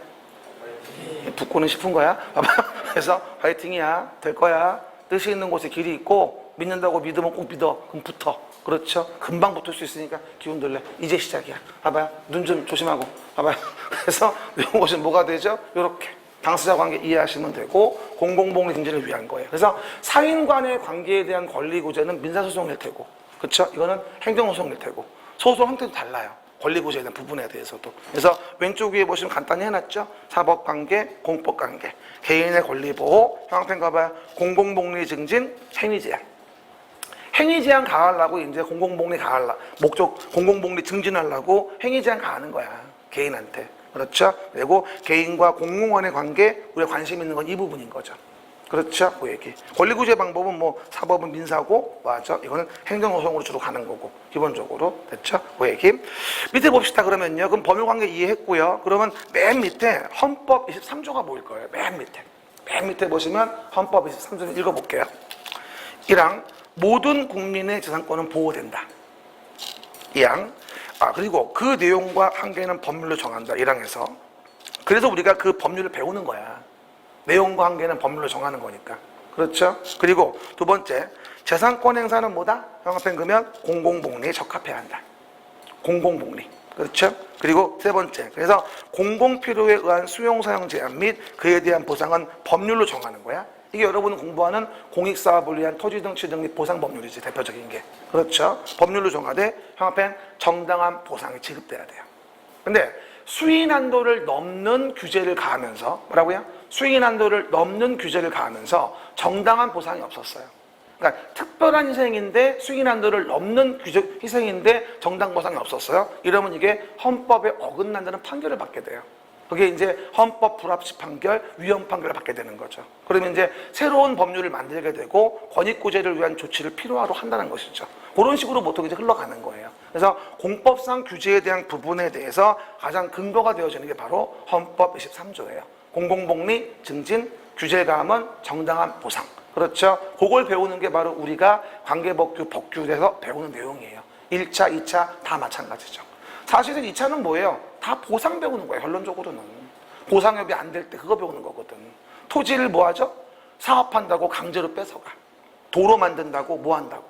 붙고는 싶은 거야. 봐봐. 그래서 화이팅이야. 될 거야. 뜻이 있는 곳에 길이 있고 믿는다고 믿으면 꼭 믿어. 그럼 붙어. 그렇죠? 금방 붙을 수 있으니까 기운 들래. 이제 시작이야. 봐봐요. 눈 좀 조심하고. 봐봐요. 그래서 이것은 뭐가 되죠? 이렇게 당사자 관계 이해하시면 되고 공공복리 증진을 위한 거예요. 그래서 사인 간의 관계에 대한 권리구제는 민사소송일 테고, 그렇죠? 이거는 행정소송일 테고 소송 형태도 달라요. 권리구제에 대한 부분에 대해서도. 그래서 왼쪽 위에 보시면 간단히 해놨죠. 사법관계, 공법관계, 개인의 권리보호, 형평 가봐요. 공공복리 증진, 행위제한. 행위제한 가하려고 이제 공공복리 가하려, 목적 공공복리 증진하려고 행위제한 가하는 거야. 개인한테. 그렇죠? 그리고 개인과 공공간의 관계, 우리가 관심 있는 건 이 부분인 거죠. 그렇죠? 그 얘기. 권리구제 방법은 뭐 사법은 민사고, 맞죠? 이거는 행정소송으로 주로 가는 거고, 기본적으로. 됐죠? 그 얘기. 밑에 봅시다. 그러면요. 그럼 법률관계 이해했고요. 그러면 맨 밑에 헌법 23조가 보일 거예요. 맨 밑에. 맨 밑에 보시면 헌법 23조 읽어볼게요. 1항. 모든 국민의 재산권은 보호된다. 2항. 그리고 그 내용과 한계는 법률로 정한다. 1항에서. 그래서 우리가 그 법률을 배우는 거야. 내용과 한계는 법률로 정하는 거니까. 그렇죠? 그리고 두 번째, 재산권 행사는 뭐다? 형합행 그러면 공공복리에 적합해야 한다. 공공복리. 그렇죠? 그리고 세 번째, 그래서 공공필요에 의한 수용사용 제한 및 그에 대한 보상은 법률로 정하는 거야. 이게 여러분이 공부하는 공익사업을 위한 토지 등취 등 및 보상 법률이지, 대표적인 게. 그렇죠? 법률로 정하되 형합행 정당한 보상이 지급돼야 돼요. 근데 수인 한도를 넘는 규제를 가하면서, 뭐라고요? 수인 한도를 넘는 규제를 가하면서 정당한 보상이 없었어요. 그러니까 특별한 희생인데 수인 한도를 넘는 희생인데 정당 보상이 없었어요. 이러면 이게 헌법에 어긋난다는 판결을 받게 돼요. 그게 이제 헌법 불합치 판결, 위헌 판결을 받게 되는 거죠. 그러면 이제 새로운 법률을 만들게 되고 권익구제를 위한 조치를 필요하로 한다는 것이죠. 그런 식으로 보통 이제 흘러가는 거예요. 그래서 공법상 규제에 대한 부분에 대해서 가장 근거가 되어지는 게 바로 헌법 23조예요. 공공복리, 증진, 규제 가함은 정당한 보상. 그렇죠? 그걸 배우는 게 바로 우리가 관계법규, 법규에서 배우는 내용이에요. 1차, 2차 다 마찬가지죠. 사실은 2차는 뭐예요? 다 보상 배우는 거예요. 결론적으로는. 보상협이 안 될 때 그거 배우는 거거든. 토지를 뭐 하죠? 사업한다고 강제로 뺏어가. 도로 만든다고 뭐 한다고.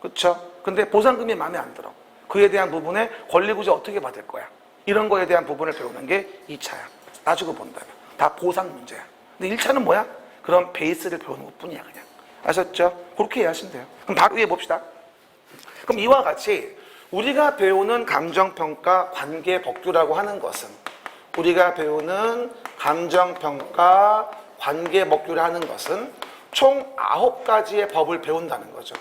그렇죠? 근데 보상금이 마음에 안 들어. 그에 대한 부분에 권리구제 어떻게 받을 거야? 이런 거에 대한 부분을 배우는 게 2차야. 따지고 본다면. 다 보상 문제야. 근데 1차는 뭐야? 그런 베이스를 배우는 것 뿐이야, 그냥. 아셨죠? 그렇게 이해하시면 돼요. 그럼 바로 이해해 봅시다. 그럼 이와 같이 우리가 배우는 감정평가 관계법규라고 하는 것은, 우리가 배우는 감정평가 관계법규를 하는 것은 총 9가지의 법을 배운다는 거죠.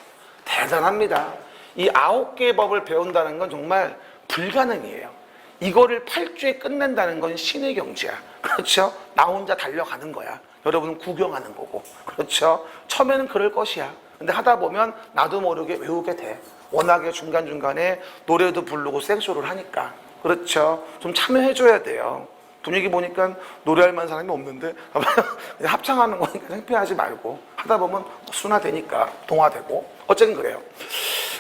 대단합니다. 이 9개의 법을 배운다는 건 정말 불가능이에요. 이거를 8주에 끝낸다는 건 신의 경지야. 그렇죠? 나 혼자 달려가는 거야. 여러분은 구경하는 거고. 그렇죠? 처음에는 그럴 것이야. 근데 하다 보면 나도 모르게 외우게 돼. 워낙에 중간중간에 노래도 부르고 생쇼를 하니까. 그렇죠? 좀 참여해줘야 돼요. 분위기 보니까 노래할 만한 사람이 없는데 그냥 합창하는 거니까 창피하지 말고 하다 보면 순화되니까 동화되고 어쨌든 그래요.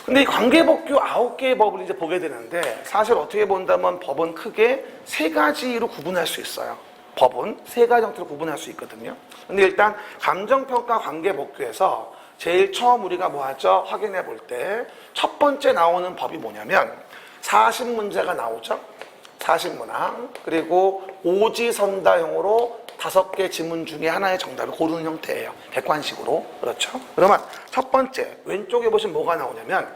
근데 이 관계법규 9개의 법을 이제 보게 되는데 사실 어떻게 본다면 법은 크게 3가지로 구분할 수 있어요. 법은 3가지 형태로 구분할 수 있거든요. 근데 일단 감정평가 관계법규에서 제일 처음 우리가 뭐 하죠? 확인해 볼 때 첫 번째 나오는 법이 뭐냐면 사실문제가 나오죠. 사실문항. 그리고 오지선다형으로 5개 지문 중에 하나의 정답을 고르는 형태예요. 객관식으로. 그렇죠? 그러면 첫 번째 왼쪽에 보시면 뭐가 나오냐면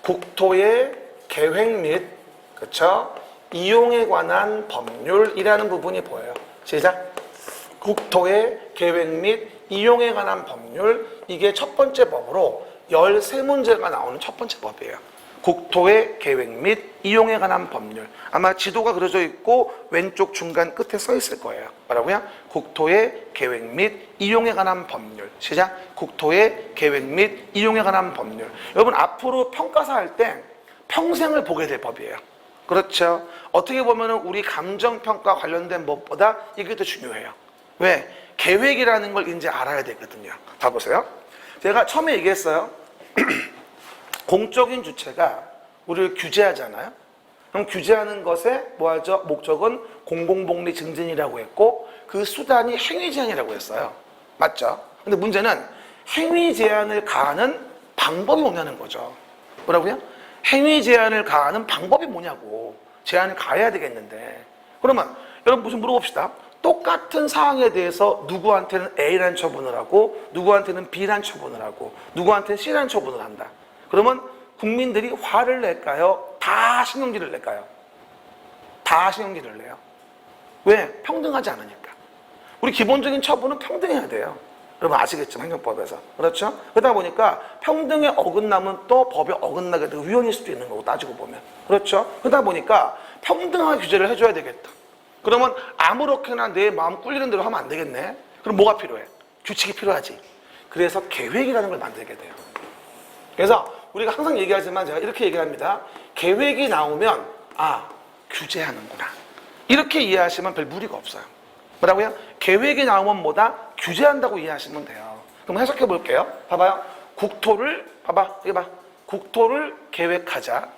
국토의 계획 및 그렇죠? 이용에 관한 법률이라는 부분이 보여요. 시작. 국토의 계획 및 이용에 관한 법률, 이게 첫 번째 법으로 13문제가 나오는 첫 번째 법이에요. 국토의 계획 및 이용에 관한 법률. 아마 지도가 그려져 있고 왼쪽 중간 끝에 써 있을 거예요. 뭐라고요? 국토의 계획 및 이용에 관한 법률. 시작. 국토의 계획 및 이용에 관한 법률. 여러분 앞으로 평가사 할 때 평생을 보게 될 법이에요. 그렇죠? 어떻게 보면 우리 감정평가 관련된 법보다 이게 더 중요해요. 왜? 계획이라는 걸 이제 알아야 되거든요. 다 보세요. 제가 처음에 얘기했어요. 공적인 주체가 우리를 규제하잖아요. 그럼 규제하는 것의 뭐하죠? 목적은 공공복리 증진이라고 했고 그 수단이 행위 제한이라고 했어요. 맞죠? 근데 문제는 행위 제한을 가하는 방법이 뭐냐는 거죠. 뭐라고요? 행위 제한을 가하는 방법이 뭐냐고. 제한을 가해야 되겠는데. 그러면 여러분 무슨 물어봅시다. 똑같은 사항에 대해서 누구한테는 A라는 처분을 하고 누구한테는 B라는 처분을 하고 누구한테는 C라는 처분을 한다. 그러면 국민들이 화를 낼까요? 다 신경질을 낼까요? 다 신경질을 내요. 왜? 평등하지 않으니까. 우리 기본적인 처분은 평등해야 돼요. 여러분 아시겠죠? 행정법에서. 그렇죠? 그러다 보니까 평등에 어긋나면 또 법에 어긋나게 되고 위헌일 수도 있는 거고 따지고 보면. 그렇죠? 그러다 보니까 평등하게 규제를 해줘야 되겠다. 그러면 아무렇게나 내 마음 꿀리는 대로 하면 안 되겠네. 그럼 뭐가 필요해? 규칙이 필요하지. 그래서 계획이라는 걸 만들게 돼요. 그래서 우리가 항상 얘기하지만 제가 이렇게 얘기합니다. 계획이 나오면 규제하는구나. 이렇게 이해하시면 별 무리가 없어요. 뭐라고요? 계획이 나오면 뭐다? 규제한다고 이해하시면 돼요. 그럼 해석해 볼게요. 봐봐요. 국토를 봐봐. 여기 봐. 국토를 계획하자.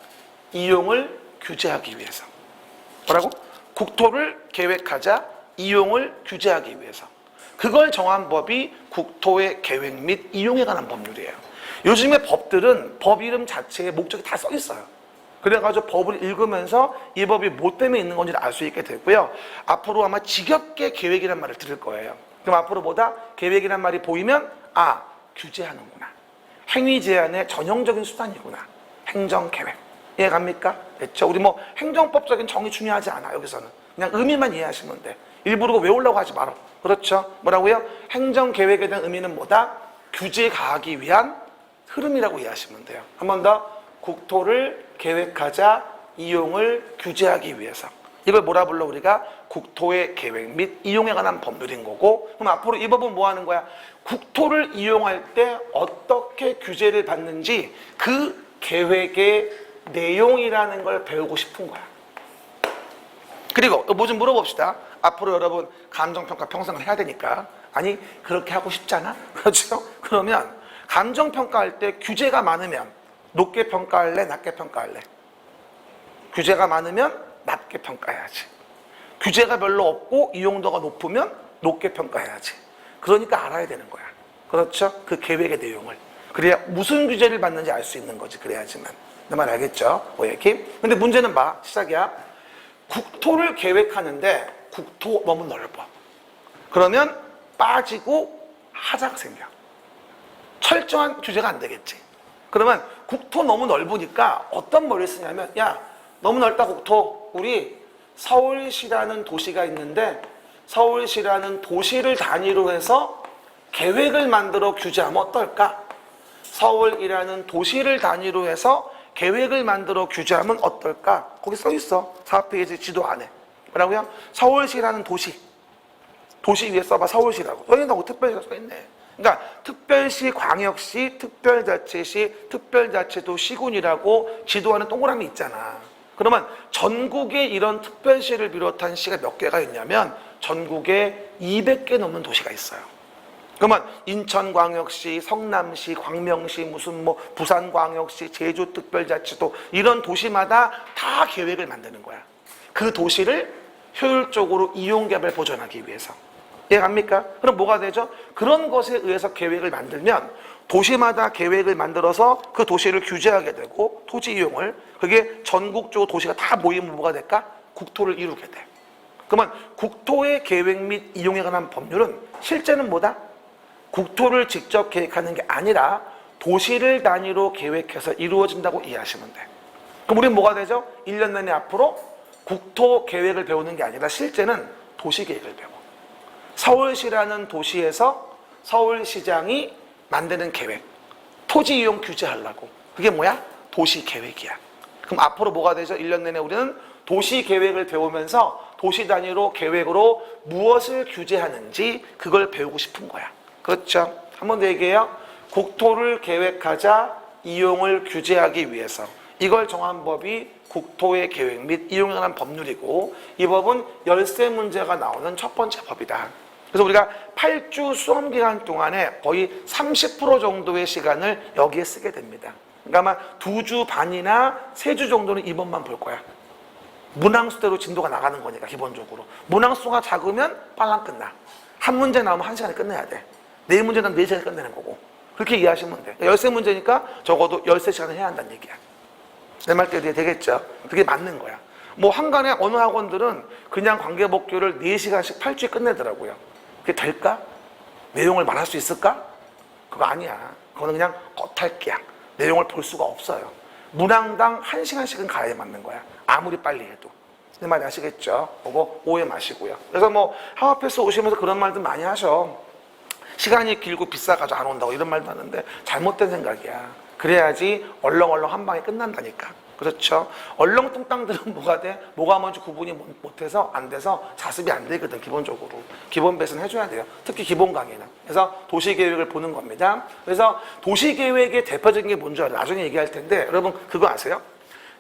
이용을 규제하기 위해서. 뭐라고? 국토를 계획하자. 이용을 규제하기 위해서. 그걸 정한 법이 국토의 계획 및 이용에 관한 법률이에요. 요즘에 법들은 법 이름 자체에 목적이 다 써 있어요. 그래가지고 법을 읽으면서 이 법이 뭐 때문에 있는 건지를 알 수 있게 되고요. 앞으로 아마 지겹게 계획이란 말을 들을 거예요. 그럼 앞으로 뭐다? 계획이란 말이 보이면 규제하는구나. 행위 제한의 전형적인 수단이구나. 행정계획. 이해갑니까? 됐죠? 우리 뭐 행정법적인 정의 중요하지 않아 여기서는. 그냥 의미만 이해하시면 돼. 일부러 외우려고 하지 마라. 그렇죠? 뭐라고요? 행정계획에 대한 의미는 뭐다? 규제 가하기 위한 흐름이라고 이해하시면 돼요. 한 번 더. 국토를 계획하자. 이용을 규제하기 위해서. 이걸 뭐라 불러 우리가? 국토의 계획 및 이용에 관한 법률인 거고. 그럼 앞으로 이 법은 뭐 하는 거야? 국토를 이용할 때 어떻게 규제를 받는지 그 계획의 내용이라는 걸 배우고 싶은 거야. 그리고 뭐 좀 물어봅시다. 앞으로 여러분 감정평가 평생을 해야 되니까. 아니 그렇게 하고 싶잖아? 그렇죠? 그러면 감정평가할 때 규제가 많으면 높게 평가할래? 낮게 평가할래? 규제가 많으면 낮게 평가해야지. 규제가 별로 없고 이용도가 높으면 높게 평가해야지. 그러니까 알아야 되는 거야. 그렇죠? 그 계획의 내용을. 그래야 무슨 규제를 받는지 알 수 있는 거지. 그래야지만. 내 말 알겠죠? 그 얘기? 근데 문제는 봐. 시작이야. 국토를 계획하는데 국토 너무 넓어. 그러면 빠지고 하자가 생겨. 철저한 규제가 안 되겠지. 그러면 국토 너무 넓으니까 어떤 머리를 쓰냐면 너무 넓다 국토. 우리 서울시라는 도시가 있는데 서울시라는 도시를 단위로 해서 계획을 만들어 규제하면 어떨까? 서울이라는 도시를 단위로 해서 계획을 만들어 규제하면 어떨까? 거기 써 있어. 4페이지 지도 안에. 뭐라고요? 서울시라는 도시. 도시 위에 써봐. 서울시라고. 써 있다고 특별시가 써 있네. 그러니까 특별시, 광역시, 특별자치시, 특별자치도 시군이라고 지도하는 동그라미 있잖아. 그러면 전국에 이런 특별시를 비롯한 시가 몇 개가 있냐면 전국에 200개 넘는 도시가 있어요. 그러면 인천광역시, 성남시, 광명시, 무슨 뭐 부산광역시, 제주특별자치도 이런 도시마다 다 계획을 만드는 거야. 그 도시를 효율적으로 이용개발 보존하기 위해서. 이해갑니까? 그럼 뭐가 되죠? 그런 것에 의해서 계획을 만들면 도시마다 계획을 만들어서 그 도시를 규제하게 되고 토지 이용을 그게 전국적으로 도시가 다 모이면 뭐가 될까? 국토를 이루게 돼. 그러면 국토의 계획 및 이용에 관한 법률은 실제는 뭐다? 국토를 직접 계획하는 게 아니라 도시를 단위로 계획해서 이루어진다고 이해하시면 돼. 그럼 우리는 뭐가 되죠? 1년 내내 앞으로 국토 계획을 배우는 게 아니라 실제는 도시 계획을 배워. 서울시라는 도시에서 서울시장이 만드는 계획, 토지 이용 규제하려고. 그게 뭐야? 도시 계획이야. 그럼 앞으로 뭐가 되죠? 1년 내내 우리는 도시 계획을 배우면서 도시 단위로 계획으로 무엇을 규제하는지 그걸 배우고 싶은 거야. 그렇죠? 한 번 더 얘기해요. 국토를 계획하자. 이용을 규제하기 위해서. 이걸 정한 법이 국토의 계획 및 이용에 관한 법률이고 이 법은 열세 문제가 나오는 첫 번째 법이다. 그래서 우리가 8주 수험기간 동안에 거의 30% 정도의 시간을 여기에 쓰게 됩니다. 그러니까 아마 2주 반이나 3주 정도는 이 법만 볼 거야. 문항수대로 진도가 나가는 거니까 기본적으로. 문항수가 작으면 빨랑 끝나. 한 문제 나오면 1시간에 끝내야 돼. 4문제는 4시간에 끝내는 거고. 그렇게 이해하시면 돼. 13문제니까 적어도 13시간을 해야 한다는 얘기야. 내 말 되겠죠? 그게 맞는 거야. 뭐 한간에 어느 학원들은 그냥 관계복귀를 4시간씩 8주에 끝내더라고요. 그게 될까? 내용을 말할 수 있을까? 그거 아니야. 그거는 그냥 겉핥기야. 내용을 볼 수가 없어요. 문항당 1시간씩은 가야 맞는 거야. 아무리 빨리 해도. 내 말이 아시겠죠? 그거 오해 마시고요. 그래서 뭐 학업에서 오시면서 그런 말도 많이 하셔. 시간이 길고 비싸가지고 안 온다고 이런 말도 하는데 잘못된 생각이야. 그래야지 얼렁얼렁 한 방에 끝난다니까. 그렇죠? 얼렁뚱땅들은 뭐가 돼? 뭐가 뭔지 구분이 못해서 안 돼서 자습이 안 되거든. 기본적으로 기본 배선 해줘야 돼요. 특히 기본 강의는. 그래서 도시계획을 보는 겁니다. 그래서 도시계획의 대표적인 게 뭔지 알아요? 나중에 얘기할 텐데 여러분 그거 아세요?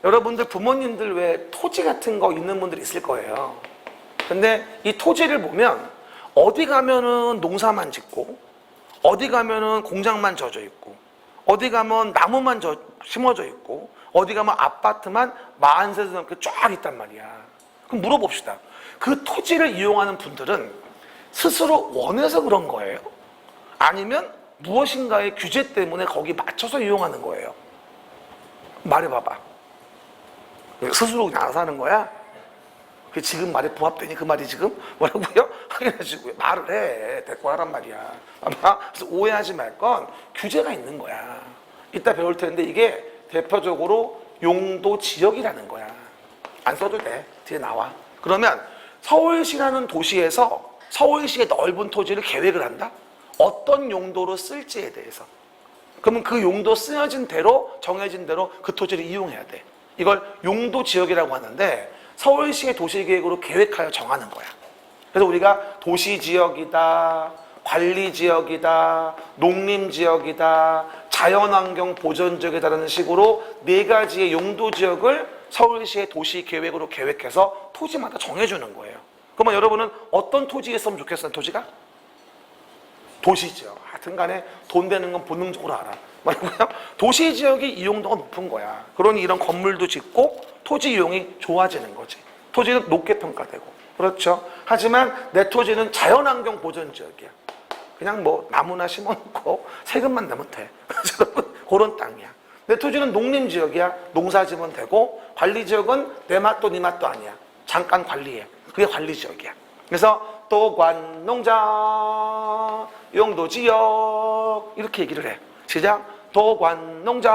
여러분들 부모님들 왜 토지 같은 거 있는 분들이 있을 거예요. 근데 이 토지를 보면 어디 가면은 농사만 짓고 어디 가면은 공장만 져져 있고 어디 가면 나무만 심어져 있고 어디 가면 아파트만 40세대 넘게 쫙 있단 말이야. 그럼 물어봅시다. 그 토지를 이용하는 분들은 스스로 원해서 그런 거예요? 아니면 무엇인가의 규제 때문에 거기 맞춰서 이용하는 거예요? 말해봐봐. 스스로 그냥 알아서 하는 거야? 그 지금 말에 부합되니 그 말이 지금? 뭐라고요? 확인하시고요. 말을 해. 대꾸 하란 말이야. 아마 그래서 오해하지 말 건 규제가 있는 거야. 이따 배울 텐데 이게 대표적으로 용도 지역이라는 거야. 안 써도 돼. 뒤에 나와. 그러면 서울시라는 도시에서 서울시의 넓은 토지를 계획을 한다? 어떤 용도로 쓸지에 대해서. 그러면 그 용도 쓰여진 대로 정해진 대로 그 토지를 이용해야 돼. 이걸 용도 지역이라고 하는데 서울시의 도시계획으로 계획하여 정하는 거야. 그래서 우리가 도시지역이다, 관리지역이다, 농림지역이다, 자연환경 보전지역이다라는 식으로 4가지의 용도지역을 서울시의 도시계획으로 계획해서 토지마다 정해주는 거예요. 그러면 여러분은 어떤 토지에 있으면 좋겠어요? 토지가? 도시지역. 하여튼 간에 돈 되는 건 본능적으로 알아. 뭐라고요? 도시지역이 이용도가 높은 거야. 그러니 이런 건물도 짓고 토지 이용이 좋아지는 거지. 토지는 높게 평가되고. 그렇죠? 하지만 내 토지는 자연환경 보전지역이야. 그냥 뭐 나무나 심어놓고 세금만 내면 돼. 그런 땅이야. 내 토지는 농림지역이야. 농사 지면 되고 관리지역은 내 맛도 네 맛도 아니야. 잠깐 관리해. 그게 관리지역이야. 그래서 도관농자 용도지역 이렇게 얘기를 해. 시작. 도관농자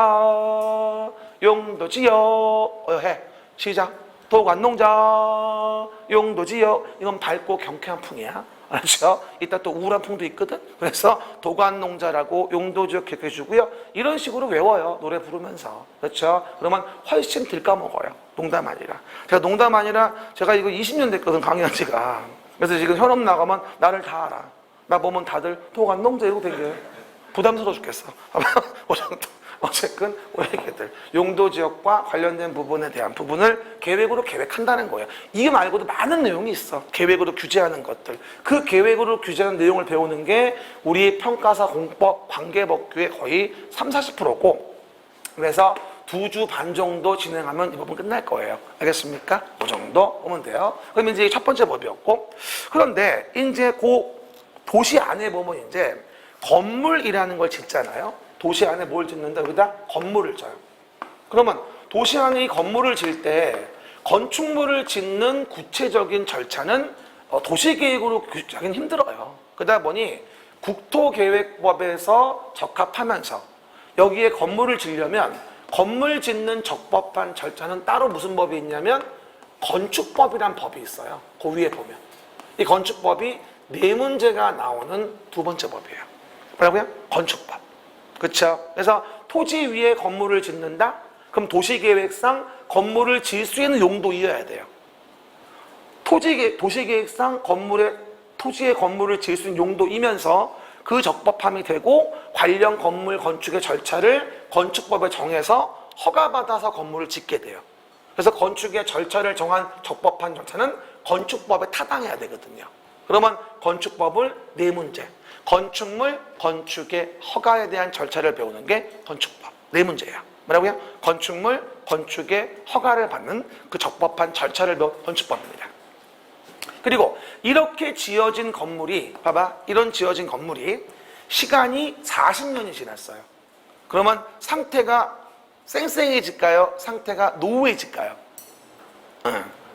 용도지역 해. 시작. 도관농자 용도지역. 이건 밝고 경쾌한 풍이야. 알죠? 이따 또 우울한 풍도 있거든. 그래서 도관농자라고 용도지역 기억해 주고요. 이런 식으로 외워요. 노래 부르면서. 그렇죠? 그러면 훨씬 덜 까먹어요. 농담 아니라. 제가 농담 아니라 제가 이거 20년 됐거든. 강의한 지가. 그래서 지금 현업 나가면 나를 다 알아. 나 보면 다들 도관농자 이러고 댕겨요. 부담스러워 죽겠어. 어쨌든 우리 얘기들 용도지역과 관련된 부분에 대한 부분을 계획으로 계획한다는 거예요. 이게 말고도 많은 내용이 있어. 계획으로 규제하는 것들. 그 계획으로 규제하는 내용을 배우는 게 우리 평가사 공법 관계법규의 거의 30-40%고 그래서 2주 반 정도 진행하면 이 법은 끝날 거예요. 알겠습니까? 그 정도 보면 돼요. 그러면 이제 첫 번째 법이었고 그런데 이제 그 도시 안에 보면 이제 건물이라는 걸 짓잖아요. 도시 안에 뭘 짓는다? 여기다 건물을 져요. 그러면 도시 안에 이 건물을 질 때 건축물을 짓는 구체적인 절차는 도시계획으로 하긴 힘들어요. 그러다 보니 국토계획법에서 적합하면서 여기에 건물을 지려면 건물 짓는 적법한 절차는 따로 무슨 법이 있냐면 건축법이란 법이 있어요. 그 위에 보면. 이 건축법이 4문제가 나오는 2번째 법이에요. 뭐라고요? 건축법. 그렇죠? 그래서 토지 위에 건물을 짓는다? 그럼 도시계획상 건물을 지을 수 있는 용도이어야 돼요. 도시계획상 토지에 건물을 지을 수 있는 용도이면서 그 적법함이 되고 관련 건물 건축의 절차를 건축법에 정해서 허가받아서 건물을 짓게 돼요. 그래서 건축의 절차를 정한 적법한 절차는 건축법에 타당해야 되거든요. 그러면 건축법을 4문제. 건축물, 건축의 허가에 대한 절차를 배우는 게 건축법. 4문제예요. 뭐라고요? 건축물, 건축의 허가를 받는 그 적법한 절차를 배운 건축법입니다. 그리고 이렇게 지어진 건물이, 봐봐, 이런 지어진 건물이 시간이 40년이 지났어요. 그러면 상태가 쌩쌩해질까요? 상태가 노후해질까요?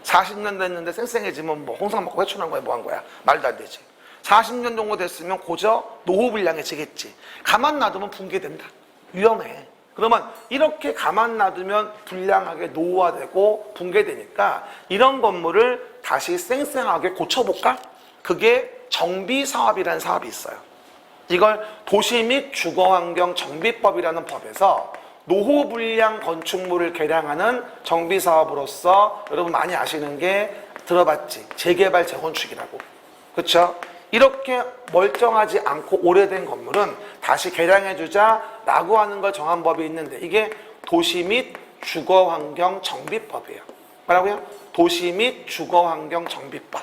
40년 됐는데 쌩쌩해지면 뭐 홍삼 먹고 회춘한 거야, 뭐 한 거야? 말도 안 되지. 40년 정도 됐으면 고저 노후불량해지겠지. 가만 놔두면 붕괴된다. 위험해. 그러면 이렇게 가만 놔두면 불량하게 노후화되고 붕괴되니까 이런 건물을 다시 쌩쌩하게 고쳐볼까? 그게 정비사업이라는 사업이 있어요. 이걸 도시 및 주거환경 정비법이라는 법에서 노후불량 건축물을 개량하는 정비사업으로서 여러분 많이 아시는 게 들어봤지? 재개발 재건축이라고. 그렇죠? 이렇게 멀쩡하지 않고 오래된 건물은 다시 개량해주자라고 하는 걸 정한 법이 있는데 이게 도시 및 주거환경 정비법이에요. 뭐라고요? 도시 및 주거환경 정비법.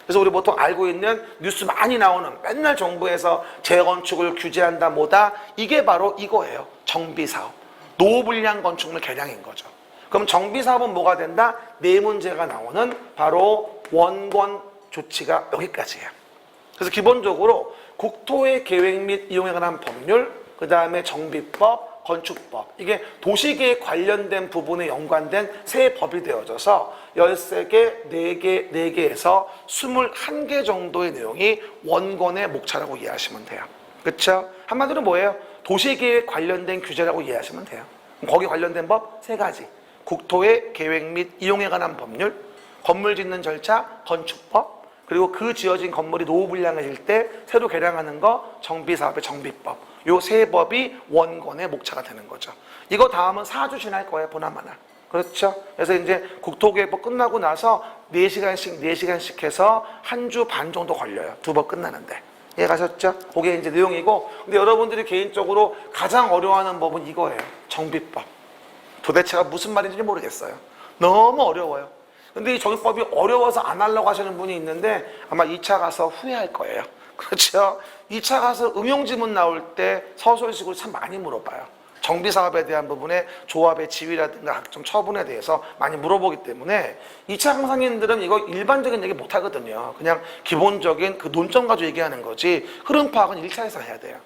그래서 우리 보통 알고 있는 뉴스 많이 나오는 맨날 정부에서 재건축을 규제한다 뭐다 이게 바로 이거예요. 정비사업. 노후불량 건축물 개량인 거죠. 그럼 정비사업은 뭐가 된다? 네 문제가 나오는 바로 원권 조치가 여기까지예요. 그래서 기본적으로 국토의 계획 및 이용에 관한 법률, 그 다음에 정비법, 건축법, 이게 도시계획 관련된 부분에 연관된 세 법이 되어져서 13개, 4개, 4개에서 21개 정도의 내용이 원권의 목차라고 이해하시면 돼요. 그렇죠? 한마디로 뭐예요? 도시계획 관련된 규제라고 이해하시면 돼요. 거기 관련된 법 3가지. 국토의 계획 및 이용에 관한 법률, 건물 짓는 절차, 건축법, 그리고 그 지어진 건물이 노후불량해질 때 새로 개량하는 거 정비사업의 정비법. 요 세 법이 원권의 목차가 되는 거죠. 이거 다음은 4주 지날 거예요. 보나마나. 그렇죠? 그래서 이제 국토계획법 끝나고 나서 4시간씩 해서 1주 반 정도 걸려요. 2번 끝나는데. 이해 가셨죠? 그게 이제 내용이고, 근데 여러분들이 개인적으로 가장 어려워하는 법은 이거예요. 정비법. 도대체가 무슨 말인지 모르겠어요. 너무 어려워요. 근데 이 정비법이 어려워서 안 하려고 하시는 분이 있는데 아마 2차 가서 후회할 거예요. 그렇죠? 2차 가서 응용지문 나올 때 서술식으로 참 많이 물어봐요. 정비사업에 대한 부분에 조합의 지위라든가 각종 처분에 대해서 많이 물어보기 때문에 2차 강사님들은 이거 일반적인 얘기 못 하거든요. 그냥 기본적인 그 논점 가지고 얘기하는 거지 흐름 파악은 1차에서 해야 돼요.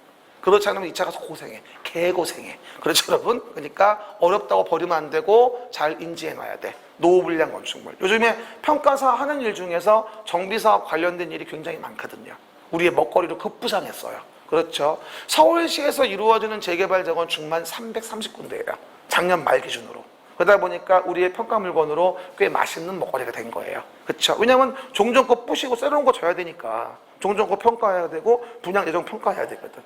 그렇지 않으면 2차 가서 고생해. 개고생해. 그렇죠, 여러분? 그러니까 어렵다고 버리면 안 되고 잘 인지해놔야 돼. 노후불량 건축물. 요즘에 평가사 하는 일 중에서 정비사업 관련된 일이 굉장히 많거든요. 우리의 먹거리로 급부상했어요. 그렇죠. 서울시에서 이루어지는 재개발 재건축만 330군데예요. 작년 말 기준으로. 그러다 보니까 우리의 평가 물건으로 꽤 맛있는 먹거리가 된 거예요. 그렇죠. 왜냐하면 종전 거 부시고 새로운 거 줘야 되니까 종전 거 평가해야 되고 분양 예정 평가해야 되거든.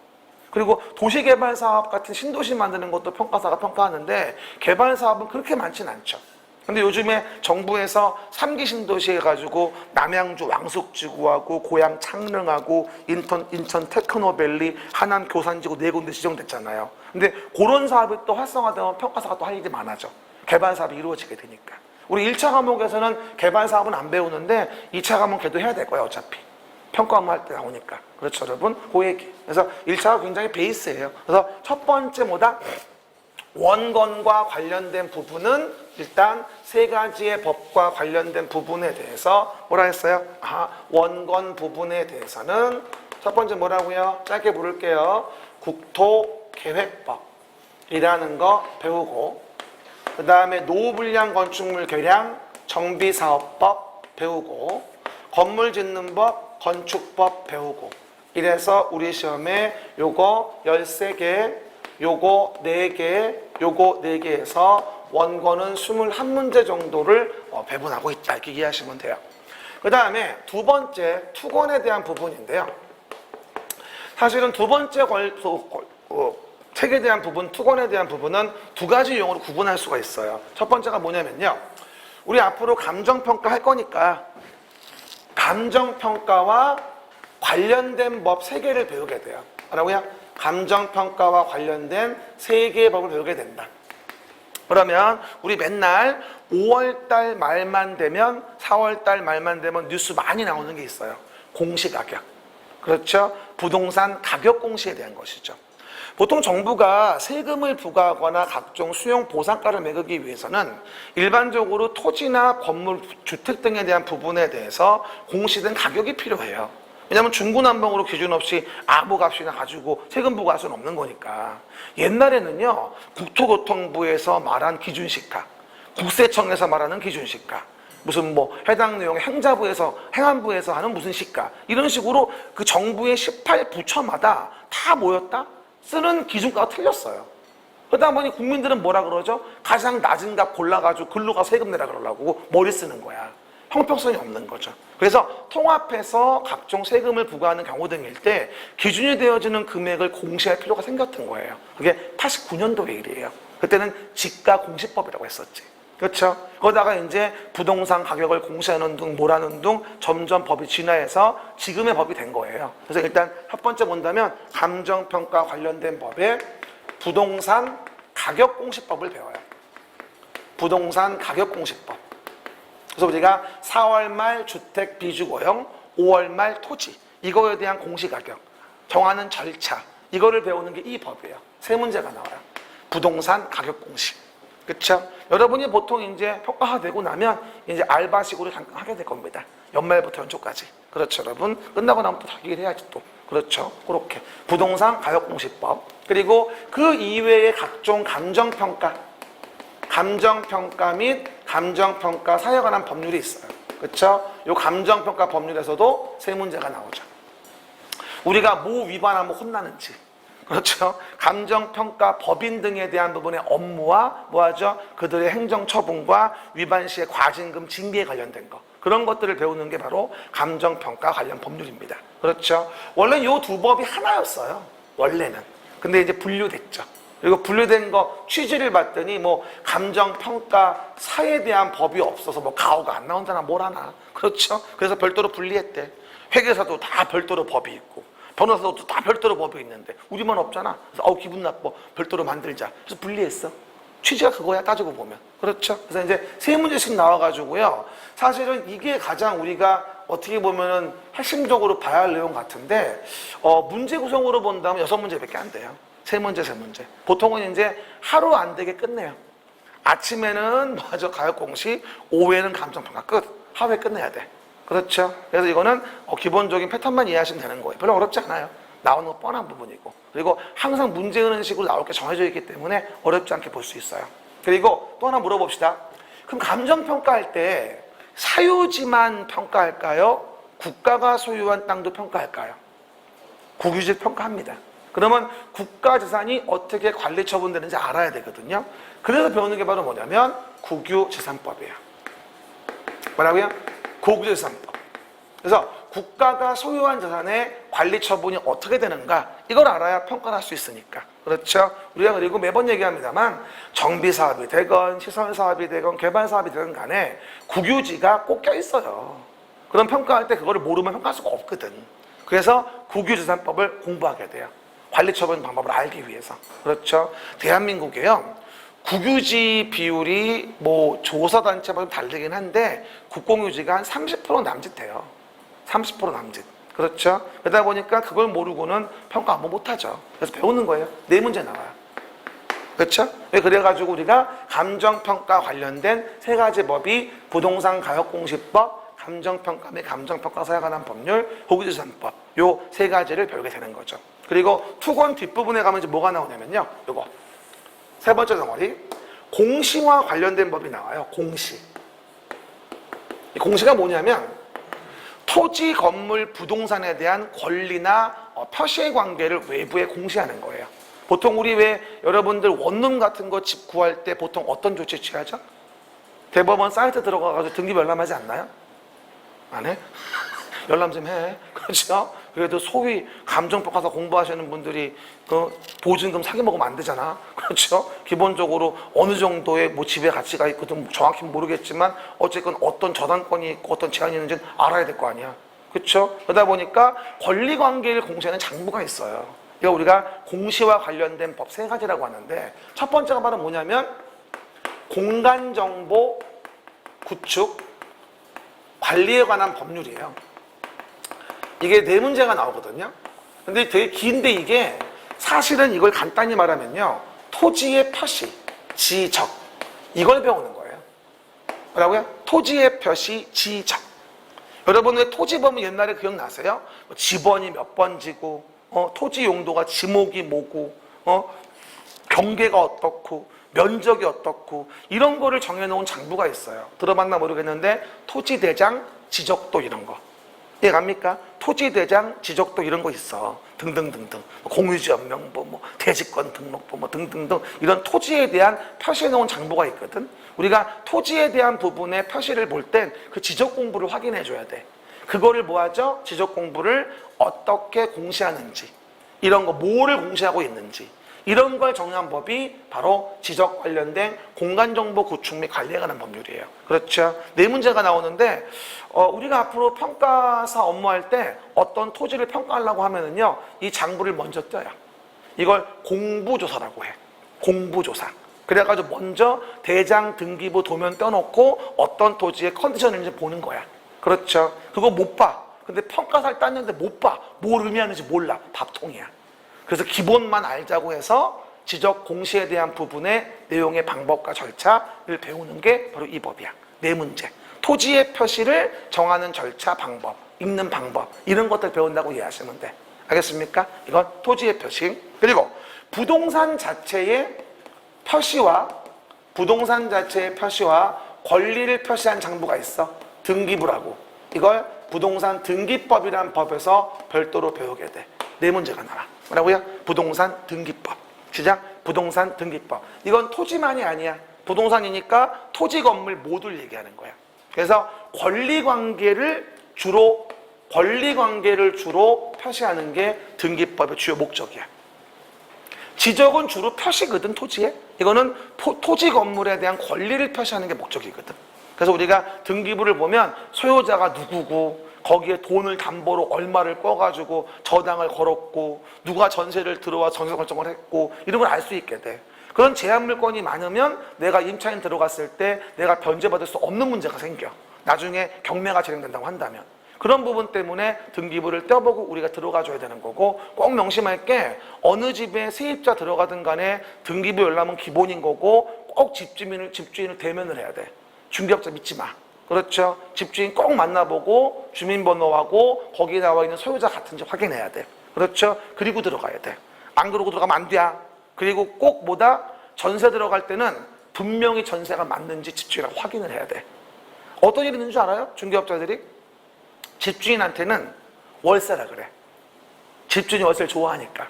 그리고 도시개발 사업 같은 신도시 만드는 것도 평가사가 평가하는데 개발 사업은 그렇게 많지는 않죠. 근데 요즘에 정부에서 3기 신도시 해가지고 남양주 왕숙지구하고 고양 창릉하고 인천 테크노밸리 하남 교산지구 4군데 지정됐잖아요. 근데 그런 사업이 또 활성화되면 평가사가 또 할 일이 많아져. 개발 사업이 이루어지게 되니까. 우리 1차 과목에서는 개발 사업은 안 배우는데 2차 과목 걔도 해야 될 거예요. 어차피. 평가 업무 할 때 나오니까. 그렇죠, 여러분? 그 얘기. 그래서 1차가 굉장히 베이스예요. 그래서 첫 번째 뭐다? 원건과 관련된 부분은 일단 3가지의 법과 관련된 부분에 대해서 뭐라 했어요? 원건 부분에 대해서는 첫 번째 뭐라고요? 짧게 부를게요. 국토계획법이라는 거 배우고, 그 다음에 노후불량 건축물 개량 정비사업법 배우고, 건물 짓는 법, 건축법 배우고, 이래서 우리 시험에 요거 13개, 요거 4개, 요거 4개에서 원건은 21문제 정도를 배분하고 있다. 이렇게 이해하시면 돼요. 그 다음에 두 번째 투건에 대한 부분인데요. 사실은 두 번째 책에 대한 부분, 투건에 대한 부분은 2가지 용어로 구분할 수가 있어요. 첫 번째가 뭐냐면요. 우리 앞으로 감정평가 할 거니까 감정평가와 관련된 법 3개를 배우게 돼요. 뭐라고요? 감정평가와 관련된 3개의 법을 배우게 된다. 그러면 우리 맨날 5월달 말만 되면 4월달 말만 되면 뉴스 많이 나오는 게 있어요. 공시가격. 그렇죠? 부동산 가격 공시에 대한 것이죠. 보통 정부가 세금을 부과하거나 각종 수용 보상가를 매기기 위해서는 일반적으로 토지나 건물, 주택 등에 대한 부분에 대해서 공시된 가격이 필요해요. 왜냐하면 중구난방으로 기준 없이 아무 값이나 가지고 세금 부과할 수는 없는 거니까. 옛날에는요, 국토교통부에서 말한 기준시가, 국세청에서 말하는 기준시가, 무슨 뭐 해당 내용 행자부에서 행안부에서 하는 무슨 시가, 이런 식으로 그 정부의 18부처마다 다 모였다 쓰는 기준가가 틀렸어요. 그러다 보니 국민들은 뭐라 그러죠? 가장 낮은 값 골라가지고 글로 가서 세금 내라 그러려고 머리 쓰는 거야. 형평성이 없는 거죠. 그래서 통합해서 각종 세금을 부과하는 경우 등일 때 기준이 되어지는 금액을 공시할 필요가 생겼던 거예요. 그게 89년도의 일이에요. 그때는 지가 공시법이라고 했었지. 그렇죠? 거기다가 이제 부동산 가격을 공시하는 등 뭐라는 등 점점 법이 진화해서 지금의 법이 된 거예요. 그래서 일단 첫 번째 본다면 감정평가 관련된 법에 부동산 가격공시법을 배워요. 부동산 가격공시법. 그래서 우리가 4월 말 주택 비주거형, 5월 말 토지, 이거에 대한 공시가격, 정하는 절차, 이거를 배우는 게 이 법이에요. 세 문제가 나와요. 부동산 가격공시. 그렇죠? 여러분이 보통 이제 평가가 되고 나면 이제 알바식으로 잠깐 하게 될 겁니다. 연말부터 연초까지. 그렇죠, 여러분? 끝나고 나면 또 다기를 해야지 또. 그렇죠? 그렇게. 부동산 가격공시법. 그리고 그 이외의 각종 감정평가 및 감정평가사에 관한 법률이 있어요. 그렇죠? 이 감정평가 법률에서도 세 문제가 나오죠. 우리가 뭐 위반하면 혼나는지, 그렇죠? 감정평가 법인 등에 대한 부분의 업무와 뭐하죠? 그들의 행정처분과 위반 시의 과징금 징계에 관련된 거, 그런 것들을 배우는 게 바로 감정평가 관련 법률입니다. 그렇죠? 원래 이 두 법이 하나였어요. 원래는. 근데 이제 분류됐죠. 그리고 분류된 거 취지를 봤더니 뭐 감정평가사에 대한 법이 없어서 뭐 가오가 안 나온다나 뭘 하나. 그렇죠? 그래서 별도로 분리했대. 회계사도 다 별도로 법이 있고 변호사도 다 별도로 법이 있는데 우리만 없잖아. 그래서 기분 나빠. 별도로 만들자. 그래서 분리했어. 취지가 그거야, 따지고 보면. 그렇죠? 그래서 이제 세 문제씩 나와가지고요. 사실은 이게 가장 우리가 어떻게 보면은 핵심적으로 봐야 할 내용 같은데, 문제 구성으로 본다면 6문제밖에 안 돼요. 세 문제. 보통은 이제 하루 안 되게 끝내요. 아침에는 뭐죠? 가격공시, 오후에는 감정평가 끝. 하루에 끝내야 돼. 그렇죠? 그래서 이거는 기본적인 패턴만 이해하시면 되는 거예요. 별로 어렵지 않아요. 나오는 거 뻔한 부분이고. 그리고 항상 문제 되는 식으로 나올 게 정해져 있기 때문에 어렵지 않게 볼 수 있어요. 그리고 또 하나 물어봅시다. 그럼 감정평가할 때 사유지만 평가할까요? 국가가 소유한 땅도 평가할까요? 국유지 평가합니다. 그러면 국가재산이 어떻게 관리 처분되는지 알아야 되거든요. 그래서 배우는 게 바로 뭐냐면 국유재산법이에요. 뭐라고요? 국유재산법. 그래서 국가가 소유한 재산의 관리 처분이 어떻게 되는가, 이걸 알아야 평가를 할 수 있으니까. 그렇죠? 우리가 그리고 매번 얘기합니다만 정비사업이 되건 시설사업이 되건 개발사업이 되건 간에 국유지가 꼭 껴있어요. 그럼 평가할 때 그거를 모르면 평가할 수가 없거든. 그래서 국유재산법을 공부하게 돼요. 관리 처분 방법을 알기 위해서. 그렇죠? 대한민국에요, 국유지 비율이 뭐 조사단체마다 다르긴 한데 국공유지가 한 30% 남짓돼요. 30% 남짓. 그렇죠? 그러다 보니까 그걸 모르고는 평가 한번 못하죠. 그래서 배우는 거예요. 네 문제 나와요. 그렇죠? 그래가지고 우리가 감정평가 관련된 세 가지 법이 부동산 가격공시법, 감정평가 및 감정평가사에 관한 법률, 국유재산법, 요 세 가지를 배우게 되는 거죠. 그리고 투권 뒷부분에 가면 이제 뭐가 나오냐면요, 요거 세 번째 덩어리, 공시와 관련된 법이 나와요. 공시. 이 공시가 뭐냐면 토지, 건물, 부동산에 대한 권리나 표시의 관계를 외부에 공시하는 거예요. 보통 우리 왜 여러분들 원룸 같은 거 집 구할 때 보통 어떤 조치 취하죠? 대법원 사이트 들어가가지고 등기 열람하지 않나요? 안 해? 열람 좀 해. 그렇죠? 그래도 소위 감정평가사 공부하시는 분들이 그 보증금 사기 먹으면 안 되잖아. 그렇죠? 기본적으로 어느 정도의 뭐 집에 가치가 있거든 정확히 모르겠지만 어쨌든 어떤 저당권이 있고 어떤 제한이 있는지는 알아야 될 거 아니야. 그렇죠? 그러다 보니까 권리관계를 공시하는 장부가 있어요. 이거 우리가 공시와 관련된 법 세 가지라고 하는데, 첫 번째가 바로 뭐냐면 공간정보 구축 관리에 관한 법률이에요. 이게 네 문제가 나오거든요. 근데 되게 긴데 이게 사실은 이걸 간단히 말하면요, 토지의 표시, 지적, 이걸 배우는 거예요. 뭐라고요? 토지의 표시, 지적. 여러분 왜 토지 보면 옛날에 기억나세요? 지번이 몇 번지고, 토지 용도가 지목이 뭐고, 경계가 어떻고, 면적이 어떻고, 이런 거를 정해놓은 장부가 있어요. 들어봤나 모르겠는데 토지대장, 지적도 이런 거. 이해갑니까? 토지대장, 지적도 이런 거 있어. 등등등등. 공유지역명부, 대지권 등록부, 등등등. 이런 토지에 대한 표시해놓은 장부가 있거든. 우리가 토지에 대한 부분의 표시를 볼 땐 그 지적 공부를 확인해 줘야 돼. 그거를 뭐 하죠? 지적 공부를 어떻게 공시하는지, 이런 거 뭐를 공시하고 있는지, 이런 걸 정한 법이 바로 지적 관련된 공간정보 구축 및 관리에 관한 법률이에요. 그렇죠? 네 문제가 나오는데 우리가 앞으로 평가사 업무할 때 어떤 토지를 평가하려고 하면은요, 이 장부를 먼저 떼요. 이걸 공부조사라고 해. 공부조사. 그래가지고 먼저 대장 등기부 도면 떼어놓고 어떤 토지의 컨디션인지 보는 거야. 그렇죠? 그거 못 봐. 근데 평가사를 땄는데 못 봐. 뭘 의미하는지 몰라. 밥통이야. 그래서 기본만 알자고 해서 지적 공시에 대한 부분의 내용의 방법과 절차를 배우는 게 바로 이 법이야. 네 문제. 토지의 표시를 정하는 절차, 방법, 읽는 방법, 이런 것들 배운다고 이해하시면 돼. 알겠습니까? 이건 토지의 표시. 그리고 부동산 자체의 표시와 권리를 표시한 장부가 있어. 등기부라고. 이걸 부동산 등기법이라는 법에서 별도로 배우게 돼. 네 문제가 나와. 뭐라고요? 부동산 등기법. 시작. 부동산 등기법. 이건 토지만이 아니야. 부동산이니까 토지 건물 모두를 얘기하는 거야. 그래서 권리관계를 주로 표시하는 게 등기법의 주요 목적이야. 지적은 주로 표시거든, 토지에. 이거는 토지 건물에 대한 권리를 표시하는 게 목적이거든. 그래서 우리가 등기부를 보면 소유자가 누구고, 거기에 돈을 담보로 얼마를 꺼가지고 저당을 걸었고, 누가 전세를 들어와 전세 결정을 했고, 이런 걸 알 수 있게 돼. 그런 제한 물건이 많으면 내가 임차인 들어갔을 때 내가 변제받을 수 없는 문제가 생겨. 나중에 경매가 진행된다고 한다면. 그런 부분 때문에 등기부를 떼어보고 우리가 들어가줘야 되는 거고, 꼭 명심할 게 어느 집에 세입자 들어가든 간에 등기부 열람은 기본인 거고, 꼭 집주인을 대면을 해야 돼. 중개업자 믿지 마. 그렇죠? 집주인 꼭 만나보고 주민번호하고 거기에 나와 있는 소유자 같은지 확인해야 돼. 그렇죠? 그리고 들어가야 돼. 안 그러고 들어가면 안 돼. 그리고 꼭 전세 들어갈 때는 분명히 전세가 맞는지 집주인하고 확인을 해야 돼. 어떤 일이 있는 줄 알아요? 중개업자들이 집주인한테는 월세라 그래. 집주인이 월세를 좋아하니까.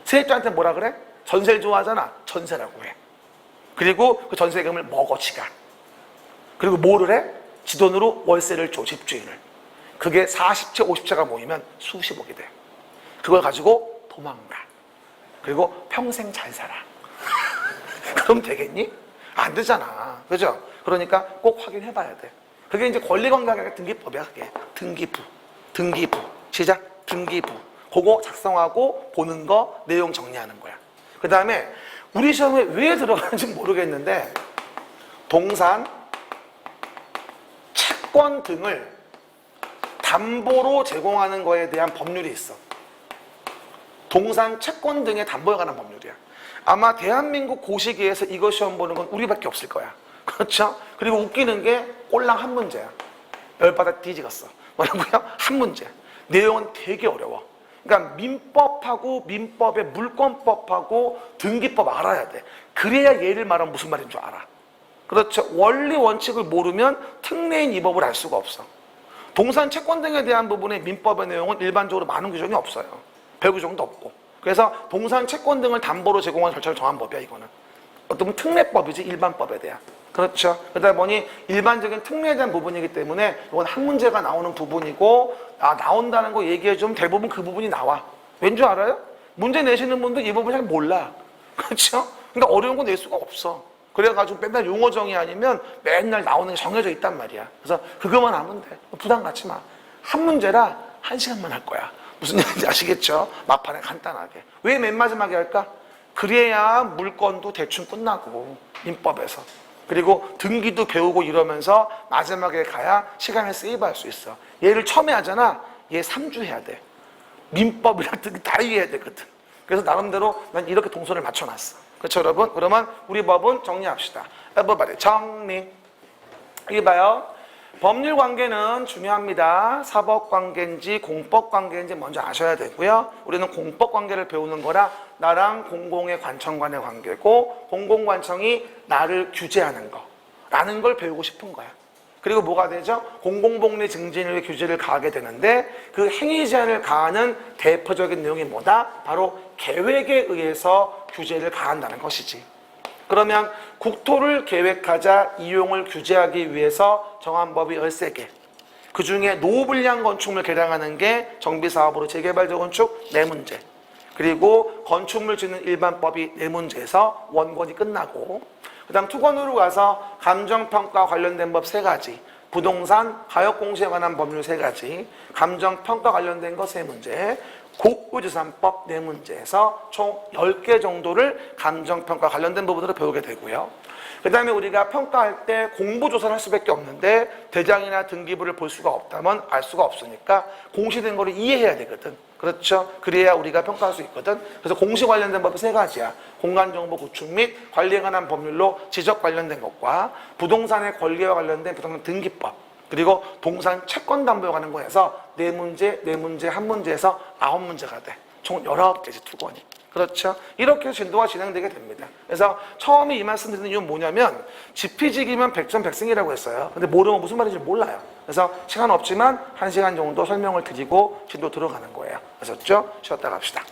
세입자한테 뭐라 그래? 전세를 좋아하잖아. 전세라고 해. 그리고 그 전세금을 먹어, 지가. 그리고 뭐를 해? 지 돈으로 월세를 줘, 집주인을. 그게 40채, 50채가 모이면 수십억이 돼. 그걸 가지고 도망가. 그리고 평생 잘 살아. 그럼 되겠니? 안 되잖아. 그죠? 그러니까 꼭 확인해봐야 돼. 그게 이제 권리관계가 등기법이야, 그게. 등기부. 시작. 등기부. 그거 작성하고 보는 거, 내용 정리하는 거야. 그 다음에 우리 시험에 왜 들어가는지 모르겠는데, 동산, 채권 등을 담보로 제공하는 거에 대한 법률이 있어. 동산, 채권 등의 담보에 관한 법률이야. 아마 대한민국 고시기에서 이거 시험 보는 건 우리밖에 없을 거야. 그렇죠? 그리고 웃기는 게 꼴랑 한 문제야. 열받아 뒤지겠어. 뭐라고요? 한 문제. 내용은 되게 어려워. 그러니까 민법하고 민법의 물권법하고 등기법 알아야 돼. 그래야 얘를 말하면 무슨 말인 줄 알아. 그렇죠? 원리 원칙을 모르면 특례인 이 법을 알 수가 없어. 동산 채권 등에 대한 부분의 민법의 내용은 일반적으로 많은 규정이 없어요. 별 규정도 없고. 그래서 동산 채권 등을 담보로 제공한 절차를 정한 법이야, 이거는. 어떤 특례법이지, 일반법에 대한. 그렇죠? 그러다 보니 일반적인 특례에 대한 부분이기 때문에 이건 한 문제가 나오는 부분이고, 나온다는 거 얘기해주면 대부분 그 부분이 나와. 왠 줄 알아요? 문제 내시는 분도 이 부분 잘 몰라. 그렇죠? 그러니까 어려운 거 낼 수가 없어. 그래가지고 맨날 용어 정의 아니면 맨날 나오는 게 정해져 있단 말이야. 그래서 그거만 하면 돼. 부담 갖지 마. 한 문제라 1시간만 할 거야. 무슨 얘기인지 아시겠죠? 막판에 간단하게. 왜 맨 마지막에 할까? 그래야 물건도 대충 끝나고, 민법에서. 그리고 등기도 배우고 이러면서 마지막에 가야 시간을 세이브할 수 있어. 얘를 처음에 하잖아. 얘 3주 해야 돼. 민법이랑 등기 다 이해해야 되거든. 그래서 나름대로 난 이렇게 동선을 맞춰놨어. 그렇죠, 여러분? 그러면 우리 법은 정리합시다. everybody 정리. 이게 봐요. 법률 관계는 중요합니다. 사법 관계인지 공법 관계인지 먼저 아셔야 되고요. 우리는 공법 관계를 배우는 거라 나랑 공공의 관청 간의 관계고 공공관청이 나를 규제하는 거라는 걸 배우고 싶은 거야. 그리고 뭐가 되죠? 공공복리 증진의 규제를 가하게 되는데 그 행위 제한을 가하는 대표적인 내용이 뭐다? 바로 계획에 의해서 규제를 가한다는 것이지. 그러면 국토를 계획하자 이용을 규제하기 위해서 정한 법이 13개. 그 중에 노후불량 건축물 개량하는 게 정비사업으로 재개발적 건축 4문제. 그리고 건축물 짓는 일반법이 4문제에서 원권이 끝나고 그 다음 투건으로 가서 감정평가 관련된 법 3가지, 부동산, 가역공시에 관한 법률 3가지, 감정평가 관련된 거 3문제, 국유재산법 4문제에서 총 10개 정도를 감정평가 관련된 부분으로 배우게 되고요. 그 다음에 우리가 평가할 때 공부조사를 할 수밖에 없는데 대장이나 등기부를 볼 수가 없다면 알 수가 없으니까 공시된 거를 이해해야 되거든. 그렇죠? 그래야 우리가 평가할 수 있거든. 그래서 공시 관련된 법이 3가지야. 공간정보 구축 및 관리에 관한 법률로 지적 관련된 것과 부동산의 권리와 관련된 부동산 등기법, 그리고 동산 채권 담보에 관한 거에서 4문제, 4문제, 1문제에서 9문제가 돼. 총 19개지 투건이. 그렇죠? 이렇게 진도가 진행되게 됩니다. 그래서 처음에 이 말씀 드리는 이유는 뭐냐면 지피지기면 백전백승이라고 했어요. 근데 모르면 무슨 말인지 몰라요. 그래서 시간 없지만 1시간 정도 설명을 드리고 진도 들어가는 거예요. 아셨죠? 쉬었다 갑시다.